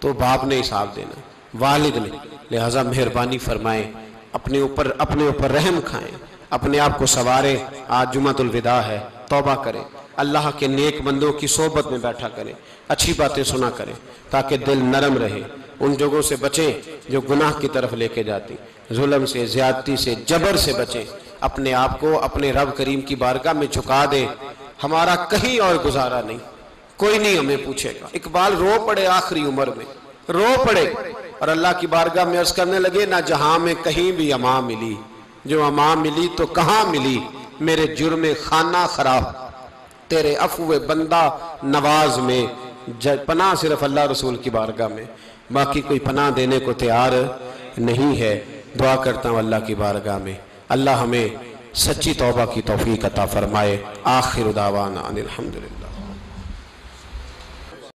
تو باپ نے حساب دینا، والد نے۔ لہٰذا مہربانی فرمائیں، اپنے اوپر رحم کھائیں، اپنے آپ کو سنواریں۔ آج جمعۃ الوداع ہے، توبہ کریں، اللہ کے نیک بندوں کی صحبت میں بیٹھا کریں، اچھی باتیں سنا کریں تاکہ دل نرم رہے۔ ان جگہوں سے بچیں جو گناہ کی طرف لے کے جاتی، ظلم سے، زیادتی سے، جبر سے بچیں۔ اپنے آپ کو اپنے رب کریم کی بارگاہ میں جھکا دیں۔ ہمارا کہیں اور گزارا نہیں، کوئی نہیں ہمیں پوچھے گا۔ اقبال رو پڑے آخری عمر میں، رو پڑے اور اللہ کی بارگاہ میں عرض کرنے لگے نہ جہاں میں کہیں بھی امان ملی، جو امان ملی تو کہاں ملی، میرے جرم خانہ خراب، تیرے عفو بندہ نواز میں، پناہ صرف اللہ رسول کی بارگاہ میں، باقی کوئی پناہ دینے کو تیار نہیں ہے۔ دعا کرتا ہوں اللہ کی بارگاہ میں اللہ ہمیں سچی توبہ کی توفیق عطا فرمائے۔ آخر دعوانا ان الحمدللہ۔